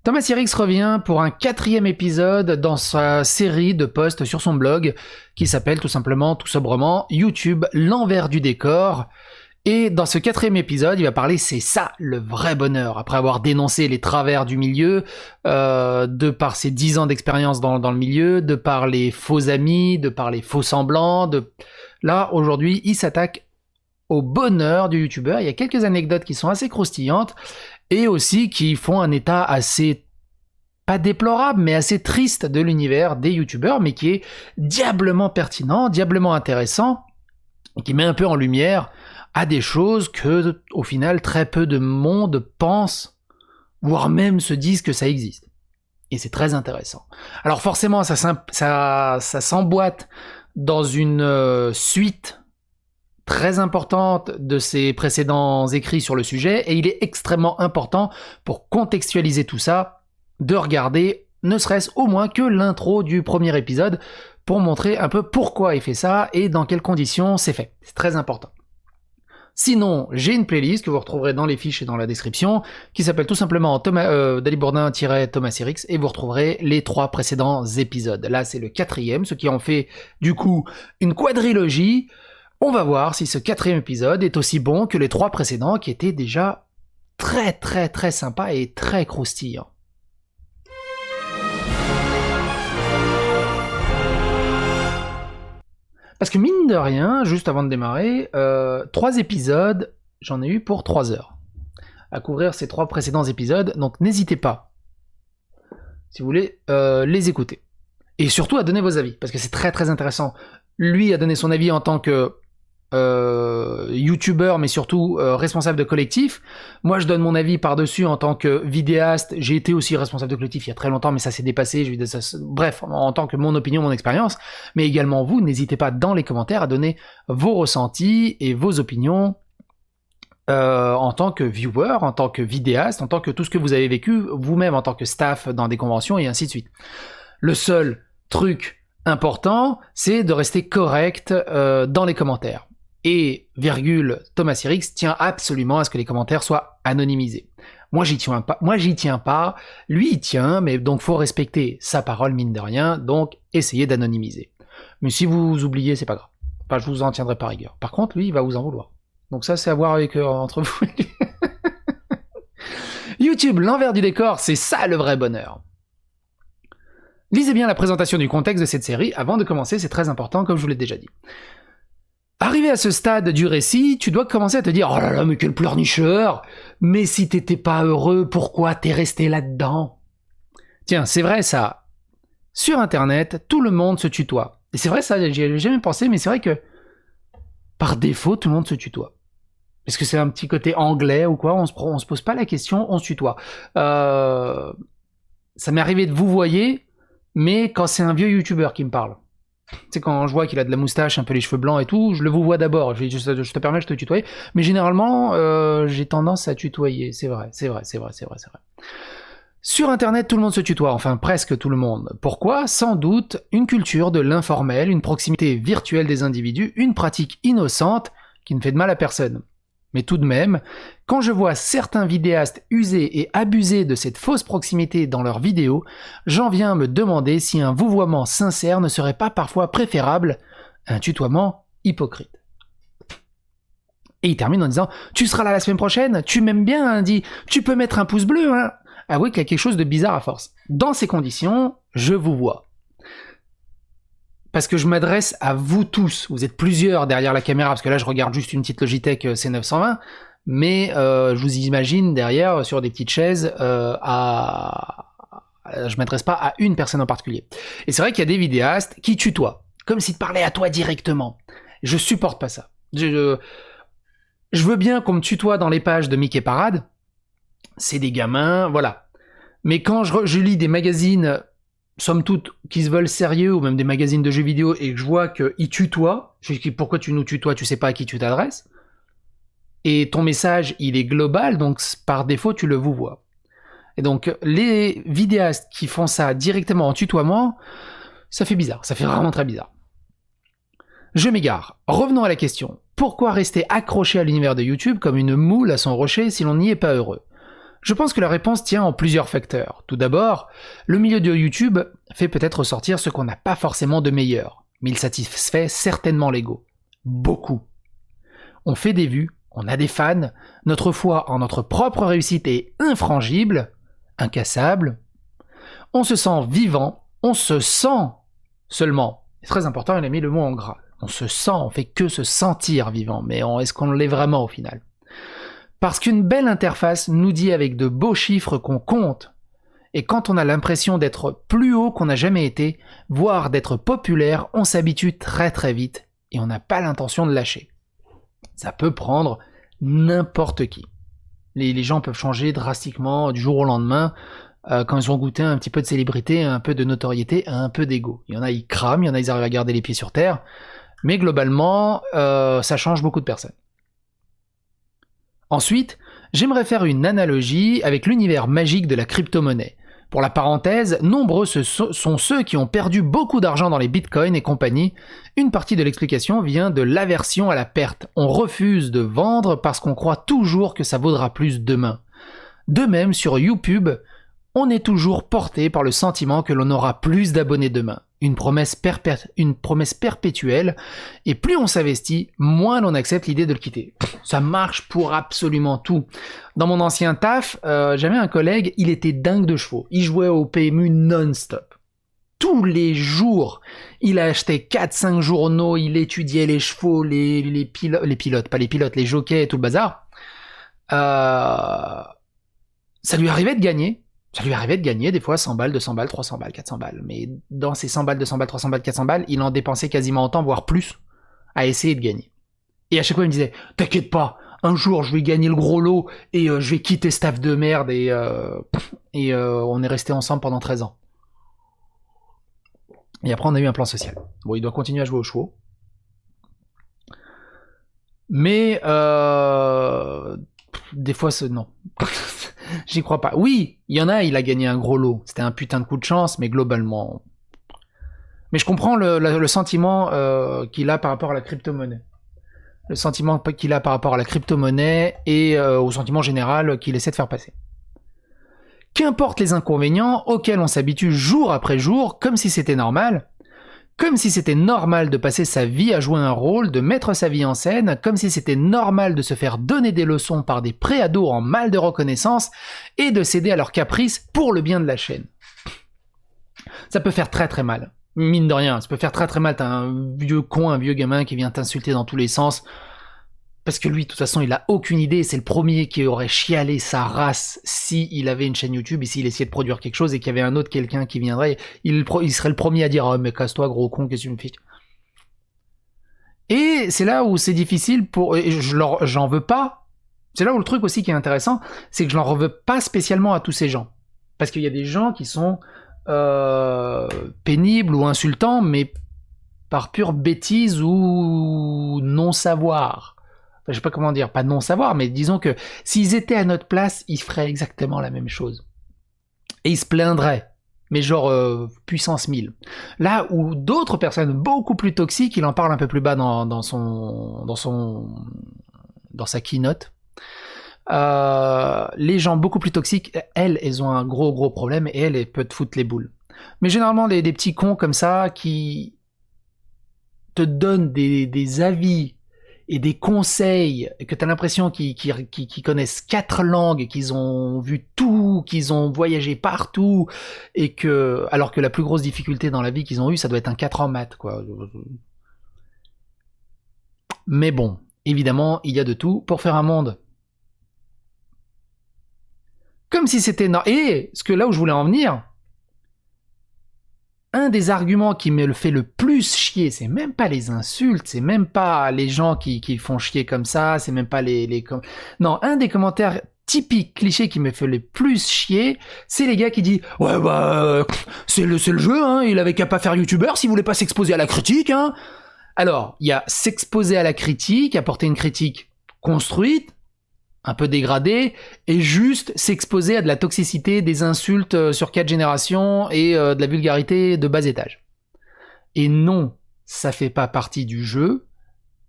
Thomas Sirix revient pour un 4e épisode dans sa série de posts sur son blog qui s'appelle tout simplement, tout sobrement, YouTube, l'envers du décor. Et dans ce 4e épisode, il va parler, c'est ça le vrai bonheur. Après avoir dénoncé les travers du milieu, de par ses 10 ans d'expérience dans le milieu, de par les faux amis, de par les faux semblants. Là, aujourd'hui, il s'attaque au bonheur du youtubeur. Il y a quelques anecdotes qui sont assez croustillantes et aussi qui font un état assez, pas déplorable, mais assez triste de l'univers des youtubeurs, mais qui est diablement pertinent, diablement intéressant, et qui met un peu en lumière à des choses que, au final, très peu de monde pense, voire même se disent que ça existe. Et c'est très intéressant. Alors forcément, ça s'emboîte dans une suite très importante de ses précédents écrits sur le sujet, et il est extrêmement important, pour contextualiser tout ça, de regarder, ne serait-ce au moins que l'intro du premier épisode, pour montrer un peu pourquoi il fait ça, et dans quelles conditions c'est fait. C'est très important. Sinon, j'ai une playlist que vous retrouverez dans les fiches et dans la description, qui s'appelle tout simplement Dalibourdin-Thomas Sirix, et vous retrouverez les 3 précédents épisodes. Là, c'est le 4e, ce qui en fait, du coup, une quadrilogie. On va voir si ce 4e épisode est aussi bon que les 3 précédents, qui étaient déjà très très très sympas et très croustillants. Parce que mine de rien, juste avant de démarrer, 3 épisodes, j'en ai eu pour 3 heures à couvrir ces 3 précédents épisodes, donc n'hésitez pas, si vous voulez, les écouter. Et surtout à donner vos avis, parce que c'est très très intéressant. Lui a donné son avis en tant que youtubeur, mais surtout responsable de collectif. Moi, je donne mon avis par-dessus en tant que vidéaste. J'ai été aussi responsable de collectif il y a très longtemps, mais ça s'est dépassé. Bref, en tant que mon opinion, mon expérience. Mais également vous, n'hésitez pas dans les commentaires à donner vos ressentis et vos opinions en tant que viewer, en tant que vidéaste, en tant que tout ce que vous avez vécu, vous-même en tant que staff dans des conventions, et ainsi de suite. Le seul truc important, c'est de rester correct dans les commentaires. Et, Thomas Sirix tient absolument à ce que les commentaires soient anonymisés. Moi, j'y tiens pas, lui, il tient, mais donc faut respecter sa parole, mine de rien, donc essayez d'anonymiser. Mais si vous oubliez, c'est pas grave. Enfin, je vous en tiendrai par rigueur. Par contre, lui, il va vous en vouloir. Donc ça, c'est à voir avec entre vous. YouTube, l'envers du décor, c'est ça le vrai bonheur. Lisez bien la présentation du contexte de cette série avant de commencer, c'est très important, comme je vous l'ai déjà dit. Arrivé à ce stade du récit, tu dois commencer à te dire « Oh là là, mais quel pleurnicheur! Mais si t'étais pas heureux, pourquoi t'es resté là-dedans ?» Tiens, c'est vrai ça. Sur Internet, tout le monde se tutoie. Et c'est vrai ça, j'y avais jamais pensé, mais c'est vrai que par défaut, tout le monde se tutoie. Est-ce que c'est un petit côté anglais ou quoi ? On se pose pas la question, on se tutoie. Ça m'est arrivé de vous voyer, mais quand c'est un vieux youtubeur qui me parle. Tu sais, quand je vois qu'il a de la moustache, un peu les cheveux blancs et tout, je le vous vois d'abord. Je te permets, je te tutoie. Mais généralement, j'ai tendance à tutoyer. C'est vrai. Sur Internet, tout le monde se tutoie. Enfin, presque tout le monde. Pourquoi ? Sans doute une culture de l'informel, une proximité virtuelle des individus, une pratique innocente qui ne fait de mal à personne. Mais tout de même, quand je vois certains vidéastes user et abuser de cette fausse proximité dans leurs vidéos, j'en viens à me demander si un vouvoiement sincère ne serait pas parfois préférable à un tutoiement hypocrite. Et il termine en disant « Tu seras là la semaine prochaine ? Tu m'aimes bien, hein, dis, tu peux mettre un pouce bleu, hein ?» Avouez qu'il y a quelque chose de bizarre à force. Dans ces conditions, je vous vois. Parce que je m'adresse à vous tous. Vous êtes plusieurs derrière la caméra, parce que là, je regarde juste une petite Logitech C920, mais je vous imagine derrière, sur des petites chaises, je m'adresse pas à une personne en particulier. Et c'est vrai qu'il y a des vidéastes qui tutoient, comme s'ils te parlaient à toi directement. Je supporte pas ça. Je veux bien qu'on me tutoie dans les pages de Mickey Parade, c'est des gamins, voilà. Mais quand je lis des magazines, somme toute, qui se veulent sérieux, ou même des magazines de jeux vidéo, et que je vois qu'ils tutoient, je dis pourquoi tu nous tutoies, tu sais pas à qui tu t'adresses, et ton message, il est global, donc par défaut, tu le vous vois. Et donc, les vidéastes qui font ça directement en tutoiement, ça fait bizarre, ça fait vraiment très bizarre. Je m'égare. Revenons à la question. Pourquoi rester accroché à l'univers de YouTube comme une moule à son rocher si l'on n'y est pas heureux ? Je pense que la réponse tient en plusieurs facteurs. Tout d'abord, le milieu de YouTube fait peut-être ressortir ce qu'on n'a pas forcément de meilleur, mais il satisfait certainement l'ego. Beaucoup. On fait des vues, on a des fans, notre foi en notre propre réussite est infrangible, incassable, on se sent vivant, on se sent seulement. C'est très important, il a mis le mot en gras. On se sent, on fait que se sentir vivant, mais est-ce qu'on l'est vraiment au final ? Parce qu'une belle interface nous dit avec de beaux chiffres qu'on compte, et quand on a l'impression d'être plus haut qu'on n'a jamais été, voire d'être populaire, on s'habitue très très vite, et on n'a pas l'intention de lâcher. Ça peut prendre n'importe qui. Les gens peuvent changer drastiquement du jour au lendemain, quand ils ont goûté un petit peu de célébrité, un peu de notoriété, un peu d'ego. Il y en a, ils crament, il y en a, ils arrivent à garder les pieds sur terre, mais globalement, ça change beaucoup de personnes. Ensuite, j'aimerais faire une analogie avec l'univers magique de la crypto-monnaie. Pour la parenthèse, nombreux sont ceux qui ont perdu beaucoup d'argent dans les bitcoins et compagnie. Une partie de l'explication vient de l'aversion à la perte. On refuse de vendre parce qu'on croit toujours que ça vaudra plus demain. De même, sur YouTube, on est toujours porté par le sentiment que l'on aura plus d'abonnés demain. Une promesse perpétuelle, et plus on s'investit, moins l'on accepte l'idée de le quitter. Ça marche pour absolument tout. Dans mon ancien taf, j'avais un collègue, il était dingue de chevaux. Il jouait au PMU non-stop. Tous les jours, il achetait 4-5 journaux, il étudiait les chevaux, les pilotes, les jockeys et tout le bazar. Ça lui arrivait de gagner. Ça lui arrivait de gagner des fois 100 balles, 200 balles, 300 balles, 400 balles. Mais dans ces 100 balles, 200 balles, 300 balles, 400 balles, il en dépensait quasiment autant, voire plus, à essayer de gagner. Et à chaque fois, il me disait « T'inquiète pas, un jour, je vais gagner le gros lot et je vais quitter ce taf de merde. » Et on est resté ensemble pendant 13 ans. Et après, on a eu un plan social. Bon, il doit continuer à jouer aux chevaux. Mais des fois, non. J'y crois pas. Oui, il y en a, il a gagné un gros lot. C'était un putain de coup de chance, mais globalement... Mais je comprends le sentiment qu'il a par rapport à la crypto-monnaie. Le sentiment qu'il a par rapport à la crypto-monnaie et au sentiment général qu'il essaie de faire passer. Qu'importe les inconvénients auxquels on s'habitue jour après jour, comme si c'était normal... Comme si c'était normal de passer sa vie à jouer un rôle, de mettre sa vie en scène, comme si c'était normal de se faire donner des leçons par des préados en mal de reconnaissance et de céder à leurs caprices pour le bien de la chaîne. Ça peut faire très très mal. Mine de rien, ça peut faire très très mal. T'as un vieux con, un vieux gamin qui vient t'insulter dans tous les sens. Parce que lui, de toute façon, il a aucune idée. C'est le premier qui aurait chialé sa race s'il avait une chaîne YouTube et s'il essayait de produire quelque chose et qu'il y avait un autre quelqu'un qui viendrait. Il serait le premier à dire « Oh, mais casse-toi, gros con, qu'est-ce que tu me fais ?» Et c'est là où c'est difficile pour... J'en veux pas. C'est là où le truc aussi qui est intéressant, c'est que je n'en veux pas spécialement à tous ces gens. Parce qu'il y a des gens qui sont pénibles ou insultants, mais par pure bêtise ou non-savoir. Enfin, je sais pas comment dire, pas de non-savoir, mais disons que s'ils étaient à notre place, ils feraient exactement la même chose. Et ils se plaindraient, mais genre puissance 1000. Là où d'autres personnes beaucoup plus toxiques, il en parle un peu plus bas dans sa keynote, les gens beaucoup plus toxiques, elles ont un gros problème et elles peuvent te foutre les boules. Mais généralement, des petits cons comme ça qui te donnent des avis et des conseils, et que t'as l'impression qu'ils connaissent 4 langues, qu'ils ont vu tout, qu'ils ont voyagé partout, et que, alors que la plus grosse difficulté dans la vie qu'ils ont eue, ça doit être un 4 en maths, quoi. Mais bon, évidemment, il y a de tout pour faire un monde. Comme si c'était... Et, ce que là où je voulais en venir... Un des arguments qui me le fait le plus chier, c'est même pas les insultes, c'est même pas les gens qui font chier comme ça, c'est même pas Non, un des commentaires typiques, clichés qui me fait le plus chier, c'est les gars qui disent « Ouais, bah, c'est le jeu, hein, il avait qu'à pas faire youtubeur s'il voulait pas s'exposer à la critique, hein !» Alors, il y a s'exposer à la critique, apporter une critique construite, un peu dégradé, et juste s'exposer à de la toxicité, des insultes sur 4 générations et de la vulgarité de bas étage. Et non, ça fait pas partie du jeu.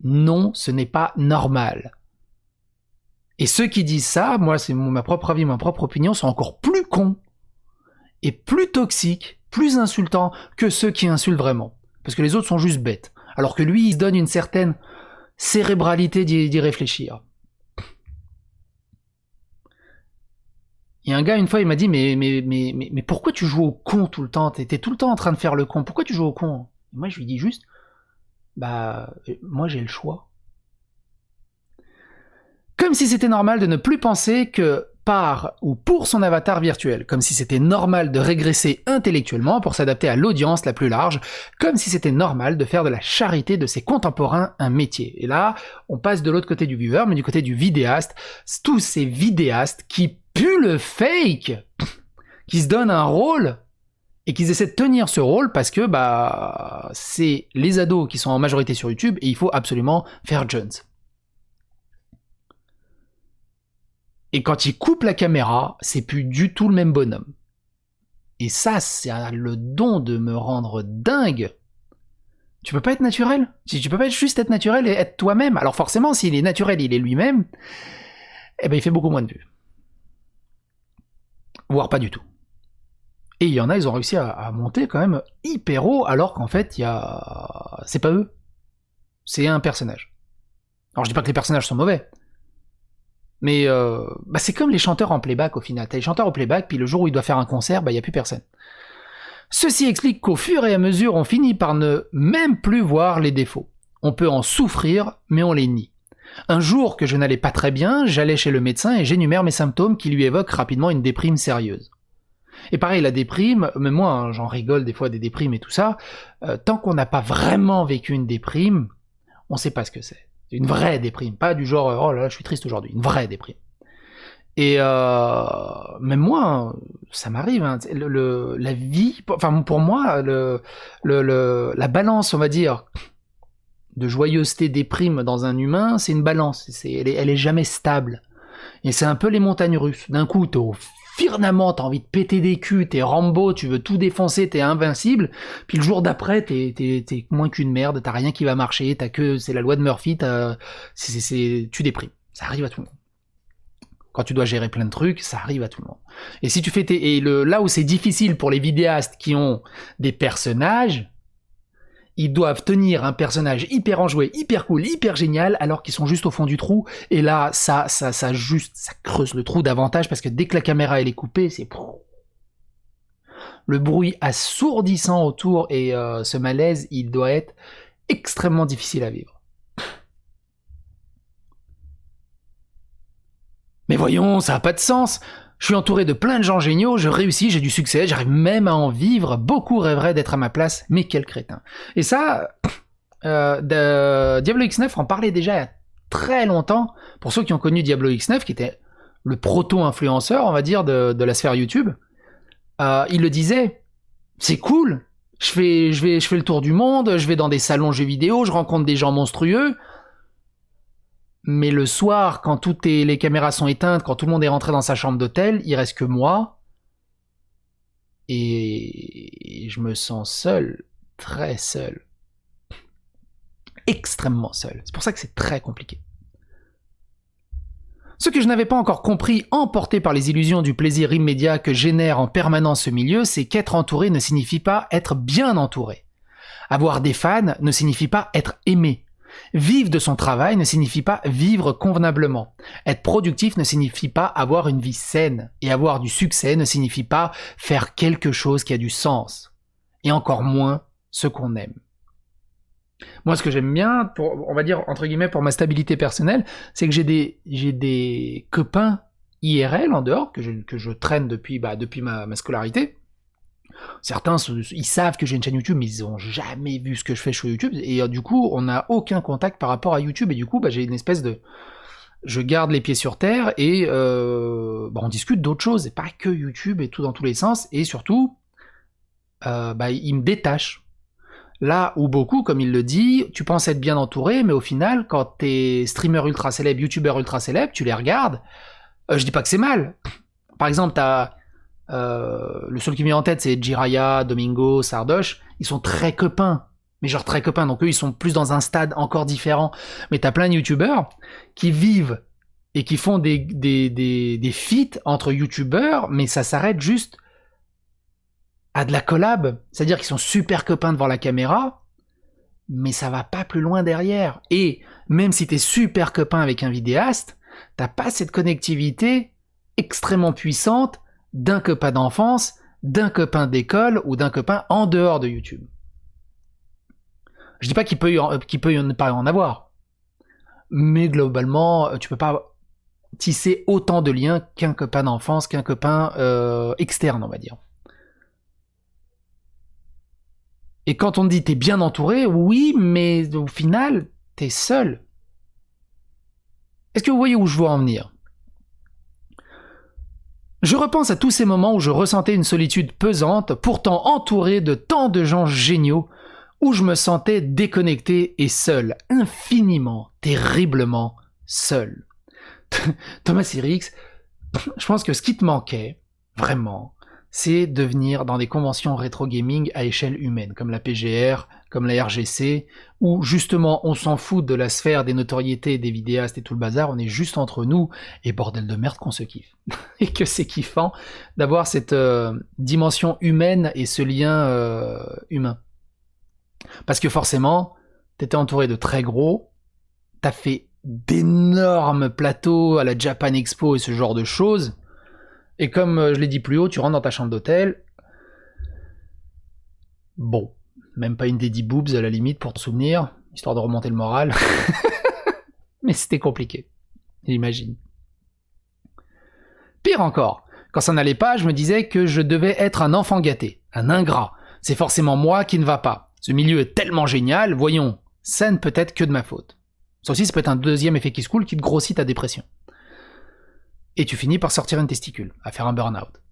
Non, ce n'est pas normal. Et ceux qui disent ça, moi c'est ma propre avis, ma propre opinion, sont encore plus cons et plus toxiques, plus insultants que ceux qui insultent vraiment. Parce que les autres sont juste bêtes. Alors que lui, il se donne une certaine cérébralité d'y réfléchir. Il y a un gars, une fois, il m'a dit, mais pourquoi tu joues au con tout le temps? T'es tout le temps en train de faire le con. Pourquoi tu joues au con? Et moi, je lui dis juste, moi, j'ai le choix. Comme si c'était normal de ne plus penser que par ou pour son avatar virtuel, comme si c'était normal de régresser intellectuellement pour s'adapter à l'audience la plus large, comme si c'était normal de faire de la charité de ses contemporains un métier. Et là, on passe de l'autre côté du viewer, mais du côté du vidéaste, tous ces vidéastes qui puent le fake, qui se donnent un rôle et qui essaient de tenir ce rôle parce que c'est les ados qui sont en majorité sur YouTube et il faut absolument faire Jones. Et quand il coupe la caméra, c'est plus du tout le même bonhomme. Et ça, c'est le don de me rendre dingue. Tu peux pas être naturel. Si tu peux pas juste être naturel et être toi-même. Alors forcément, s'il est naturel, il est lui-même, il fait beaucoup moins de vues. Voire pas du tout. Et il y en a, ils ont réussi à monter quand même hyper haut, alors qu'en fait, c'est pas eux. C'est un personnage. Alors je dis pas que les personnages sont mauvais. Mais c'est comme les chanteurs en playback au final. T'as les chanteurs au playback, puis le jour où il doit faire un concert, y a plus personne. Ceci explique qu'au fur et à mesure, on finit par ne même plus voir les défauts. On peut en souffrir, mais on les nie. Un jour que je n'allais pas très bien, j'allais chez le médecin et j'énumère mes symptômes qui lui évoquent rapidement une déprime sérieuse. Et pareil, la déprime, même moi, j'en rigole des fois des déprimes et tout ça, tant qu'on n'a pas vraiment vécu une déprime, on sait pas ce que c'est. Une vraie déprime, pas du genre oh là là je suis triste aujourd'hui, une vraie déprime. Et même moi, ça m'arrive, hein, la vie, enfin pour moi, la balance, on va dire, de joyeuseté déprime dans un humain, c'est une balance, elle est jamais stable. Et c'est un peu les montagnes russes. D'un coup, t'es au firmament, t'as envie de péter des culs, t'es Rambo, tu veux tout défoncer, t'es invincible, puis le jour d'après, t'es moins qu'une merde, t'as rien qui va marcher, c'est la loi de Murphy, tu déprimes. Ça arrive à tout le monde. Quand tu dois gérer plein de trucs, ça arrive à tout le monde. Et si tu fais là où c'est difficile pour les vidéastes qui ont des personnages, ils doivent tenir un personnage hyper enjoué, hyper cool, hyper génial, alors qu'ils sont juste au fond du trou. Et là, ça creuse le trou davantage parce que dès que la caméra elle est coupée, c'est le bruit assourdissant autour et ce malaise, il doit être extrêmement difficile à vivre. Mais voyons, ça n'a pas de sens. Je suis entouré de plein de gens géniaux, je réussis, j'ai du succès, j'arrive même à en vivre, beaucoup rêveraient d'être à ma place, mais quel crétin. Et ça, Diablo X9 en parlait déjà il y a très longtemps, pour ceux qui ont connu Diablo X9, qui était le proto-influenceur, on va dire, de la sphère YouTube, il le disait, c'est cool, je fais le tour du monde, je vais dans des salons jeux vidéo, je rencontre des gens monstrueux, mais le soir, quand les caméras sont éteintes, quand tout le monde est rentré dans sa chambre d'hôtel, il reste que moi. Et je me sens seul, très seul. Extrêmement seul. C'est pour ça que c'est très compliqué. Ce que je n'avais pas encore compris, emporté par les illusions du plaisir immédiat que génère en permanence ce milieu, c'est qu'être entouré ne signifie pas être bien entouré. Avoir des fans ne signifie pas être aimé. Vivre de son travail ne signifie pas vivre convenablement. Être productif ne signifie pas avoir une vie saine. Et avoir du succès ne signifie pas faire quelque chose qui a du sens. Et encore moins ce qu'on aime. Moi, ce que j'aime bien, on va dire, entre guillemets, pour ma stabilité personnelle, c'est que j'ai des copains IRL en dehors, que je traîne depuis ma scolarité. Certains, ils savent que j'ai une chaîne YouTube, mais ils ont jamais vu ce que je fais sur YouTube, et du coup, on n'a aucun contact par rapport à YouTube, et du coup, j'ai une espèce de... Je garde les pieds sur terre, et on discute d'autres choses, et pas que YouTube, et tout dans tous les sens, et surtout, ils me détachent. Là où beaucoup, comme il le dit, tu penses être bien entouré, mais au final, quand t'es streamer ultra célèbre, youtubeur ultra célèbre, tu les regardes, je dis pas que c'est mal. Par exemple, t'as... le seul qui me vient en tête, c'est Jiraya, Domingo, Sardoche. Ils sont très copains. Mais genre très copains. Donc eux, ils sont plus dans un stade encore différent. Mais t'as plein de youtubeurs qui vivent et qui font des feats entre youtubeurs, mais ça s'arrête juste à de la collab. C'est-à-dire qu'ils sont super copains devant la caméra, mais ça va pas plus loin derrière. Et même si t'es super copain avec un vidéaste, t'as pas cette connectivité extrêmement puissante d'un copain d'enfance, d'un copain d'école ou d'un copain en dehors de YouTube. Je dis pas qu'il peut ne pas en avoir, mais globalement, tu peux pas tisser autant de liens qu'un copain d'enfance, qu'un copain externe, on va dire. Et quand on dit t'es bien entouré, oui, mais au final, t'es seul. Est-ce que vous voyez où je veux en venir ? Je repense à tous ces moments où je ressentais une solitude pesante, pourtant entouré de tant de gens géniaux, où je me sentais déconnecté et seul, infiniment, terriblement seul. Thomas Sirix, je pense que ce qui te manquait, vraiment, c'est de venir dans des conventions rétro gaming à échelle humaine, comme la PGR, comme la RGC, où justement on s'en fout de la sphère des notoriétés, des vidéastes et tout le bazar, on est juste entre nous, et bordel de merde qu'on se kiffe. Et que c'est kiffant d'avoir cette dimension humaine et ce lien humain. Parce que forcément, t'étais entouré de très gros, t'as fait d'énormes plateaux à la Japan Expo et ce genre de choses, et comme je l'ai dit plus haut, tu rentres dans ta chambre d'hôtel, bon, même pas une Daddy Boobs à la limite pour te souvenir, histoire de remonter le moral, mais c'était compliqué, j'imagine. Pire encore, quand ça n'allait pas, je me disais que je devais être un enfant gâté, un ingrat, c'est forcément moi qui ne va pas. Ce milieu est tellement génial, voyons, ça ne peut être que de ma faute. Ça aussi, ça peut être un deuxième effet qui se coule qui te grossit ta dépression. Et tu finis par sortir une testicule, à faire un burn-out.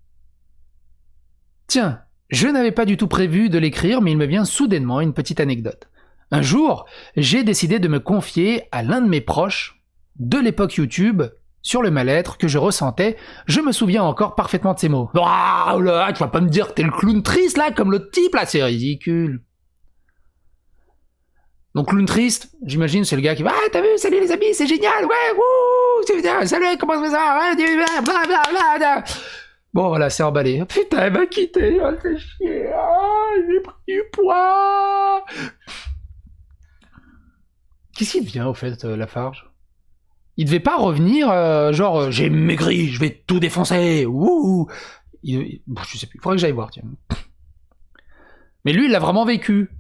Tiens, je n'avais pas du tout prévu de l'écrire, mais il me vient soudainement une petite anecdote. Un jour, j'ai décidé de me confier à l'un de mes proches, de l'époque YouTube, sur le mal-être que je ressentais. Je me souviens encore parfaitement de ces mots. Ah, là, tu vas pas me dire que t'es le clown triste, là, comme l'autre type, là, c'est ridicule. Donc clown triste, j'imagine, c'est le gars qui va « Ah, t'as vu, salut les amis, c'est génial, ouais, wouh, salut, comment ça va, blablabla. » Bon, voilà, c'est emballé. Putain, elle m'a quitté, oh, c'est chier, j'ai pris du poids. Qu'est-ce qu'il devient, au fait, Lafarge ? Il devait pas revenir, genre, j'ai maigri, je vais tout défoncer, wouh. Bon, je sais plus, faudrait que j'aille voir, tiens. Mais lui, il l'a vraiment vécu.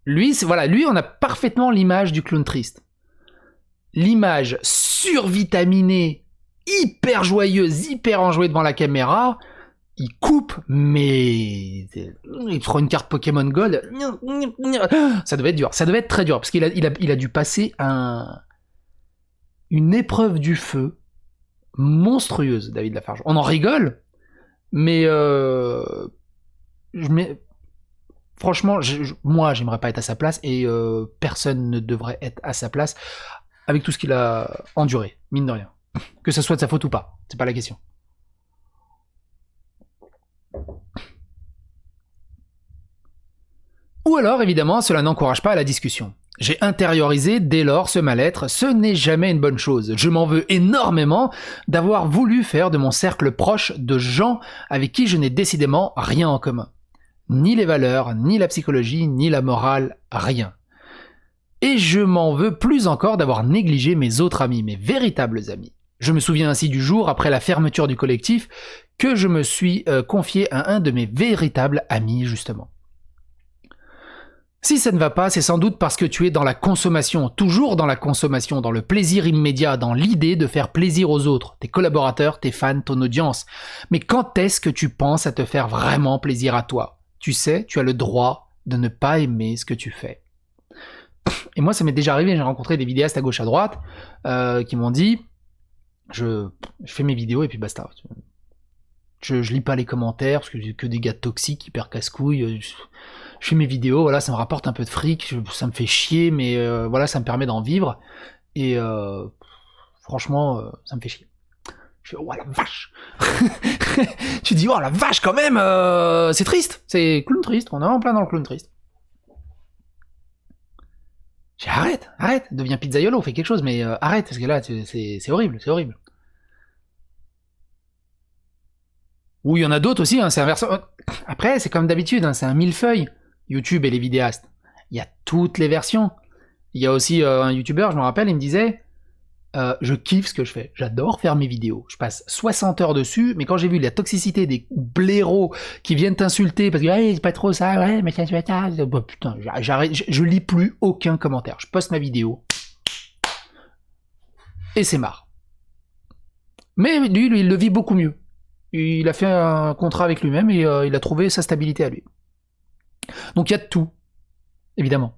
Lui, voilà, lui, on a parfaitement l'image du clown triste. L'image survitaminée, hyper joyeuse, hyper enjouée devant la caméra, il coupe, mais il prend une carte Pokémon Gold. Ça devait être dur, ça devait être très dur, parce qu'il a dû passer une épreuve du feu monstrueuse, David Lafarge. On en rigole, mais franchement, moi, j'aimerais pas être à sa place, et personne ne devrait être à sa place avec tout ce qu'il a enduré, mine de rien. Que ça soit de sa faute ou pas, c'est pas la question. Ou alors, évidemment, cela n'encourage pas à la discussion. J'ai intériorisé dès lors ce mal-être, ce n'est jamais une bonne chose. Je m'en veux énormément d'avoir voulu faire de mon cercle proche de gens avec qui je n'ai décidément rien en commun. Ni les valeurs, ni la psychologie, ni la morale, rien. Et je m'en veux plus encore d'avoir négligé mes autres amis, mes véritables amis. Je me souviens ainsi du jour, après la fermeture du collectif, que je me suis confié à un de mes véritables amis, justement. Si ça ne va pas, c'est sans doute parce que tu es dans la consommation, toujours dans la consommation, dans le plaisir immédiat, dans l'idée de faire plaisir aux autres, tes collaborateurs, tes fans, ton audience. Mais quand est-ce que tu penses à te faire vraiment plaisir à toi ? Tu sais, tu as le droit de ne pas aimer ce que tu fais. Et moi, ça m'est déjà arrivé, j'ai rencontré des vidéastes à gauche à droite qui m'ont dit je fais mes vidéos et puis basta. Je lis pas les commentaires parce que j'ai que des gars toxiques, hyper casse-couilles. Je fais mes vidéos, voilà, ça me rapporte un peu de fric, ça me fait chier, mais voilà, ça me permet d'en vivre. Et franchement, ça me fait chier. Je fais, oh la vache. Tu dis, oh la vache quand même, c'est triste, c'est clown triste, on est en plein dans le clown triste. J'ai dit, arrête, deviens pizzaiolo, fais quelque chose, mais arrête, parce que là, c'est horrible, c'est horrible. Ou il y en a d'autres aussi, hein, c'est inversant. Après, c'est comme d'habitude, hein, c'est un millefeuille, YouTube et les vidéastes. Il y a toutes les versions. Il y a aussi un YouTuber, je me rappelle, il me disait je kiffe ce que je fais, j'adore faire mes vidéos, je passe 60 heures dessus, mais quand j'ai vu la toxicité des blaireaux qui viennent t'insulter parce que hey, c'est pas trop ça, ouais, mais tiens, tu vas bah, putain, j'arrête, je lis plus aucun commentaire, je poste ma vidéo et c'est marre. Mais lui, il le vit beaucoup mieux. Il a fait un contrat avec lui-même et il a trouvé sa stabilité à lui. Donc il y a de tout, évidemment.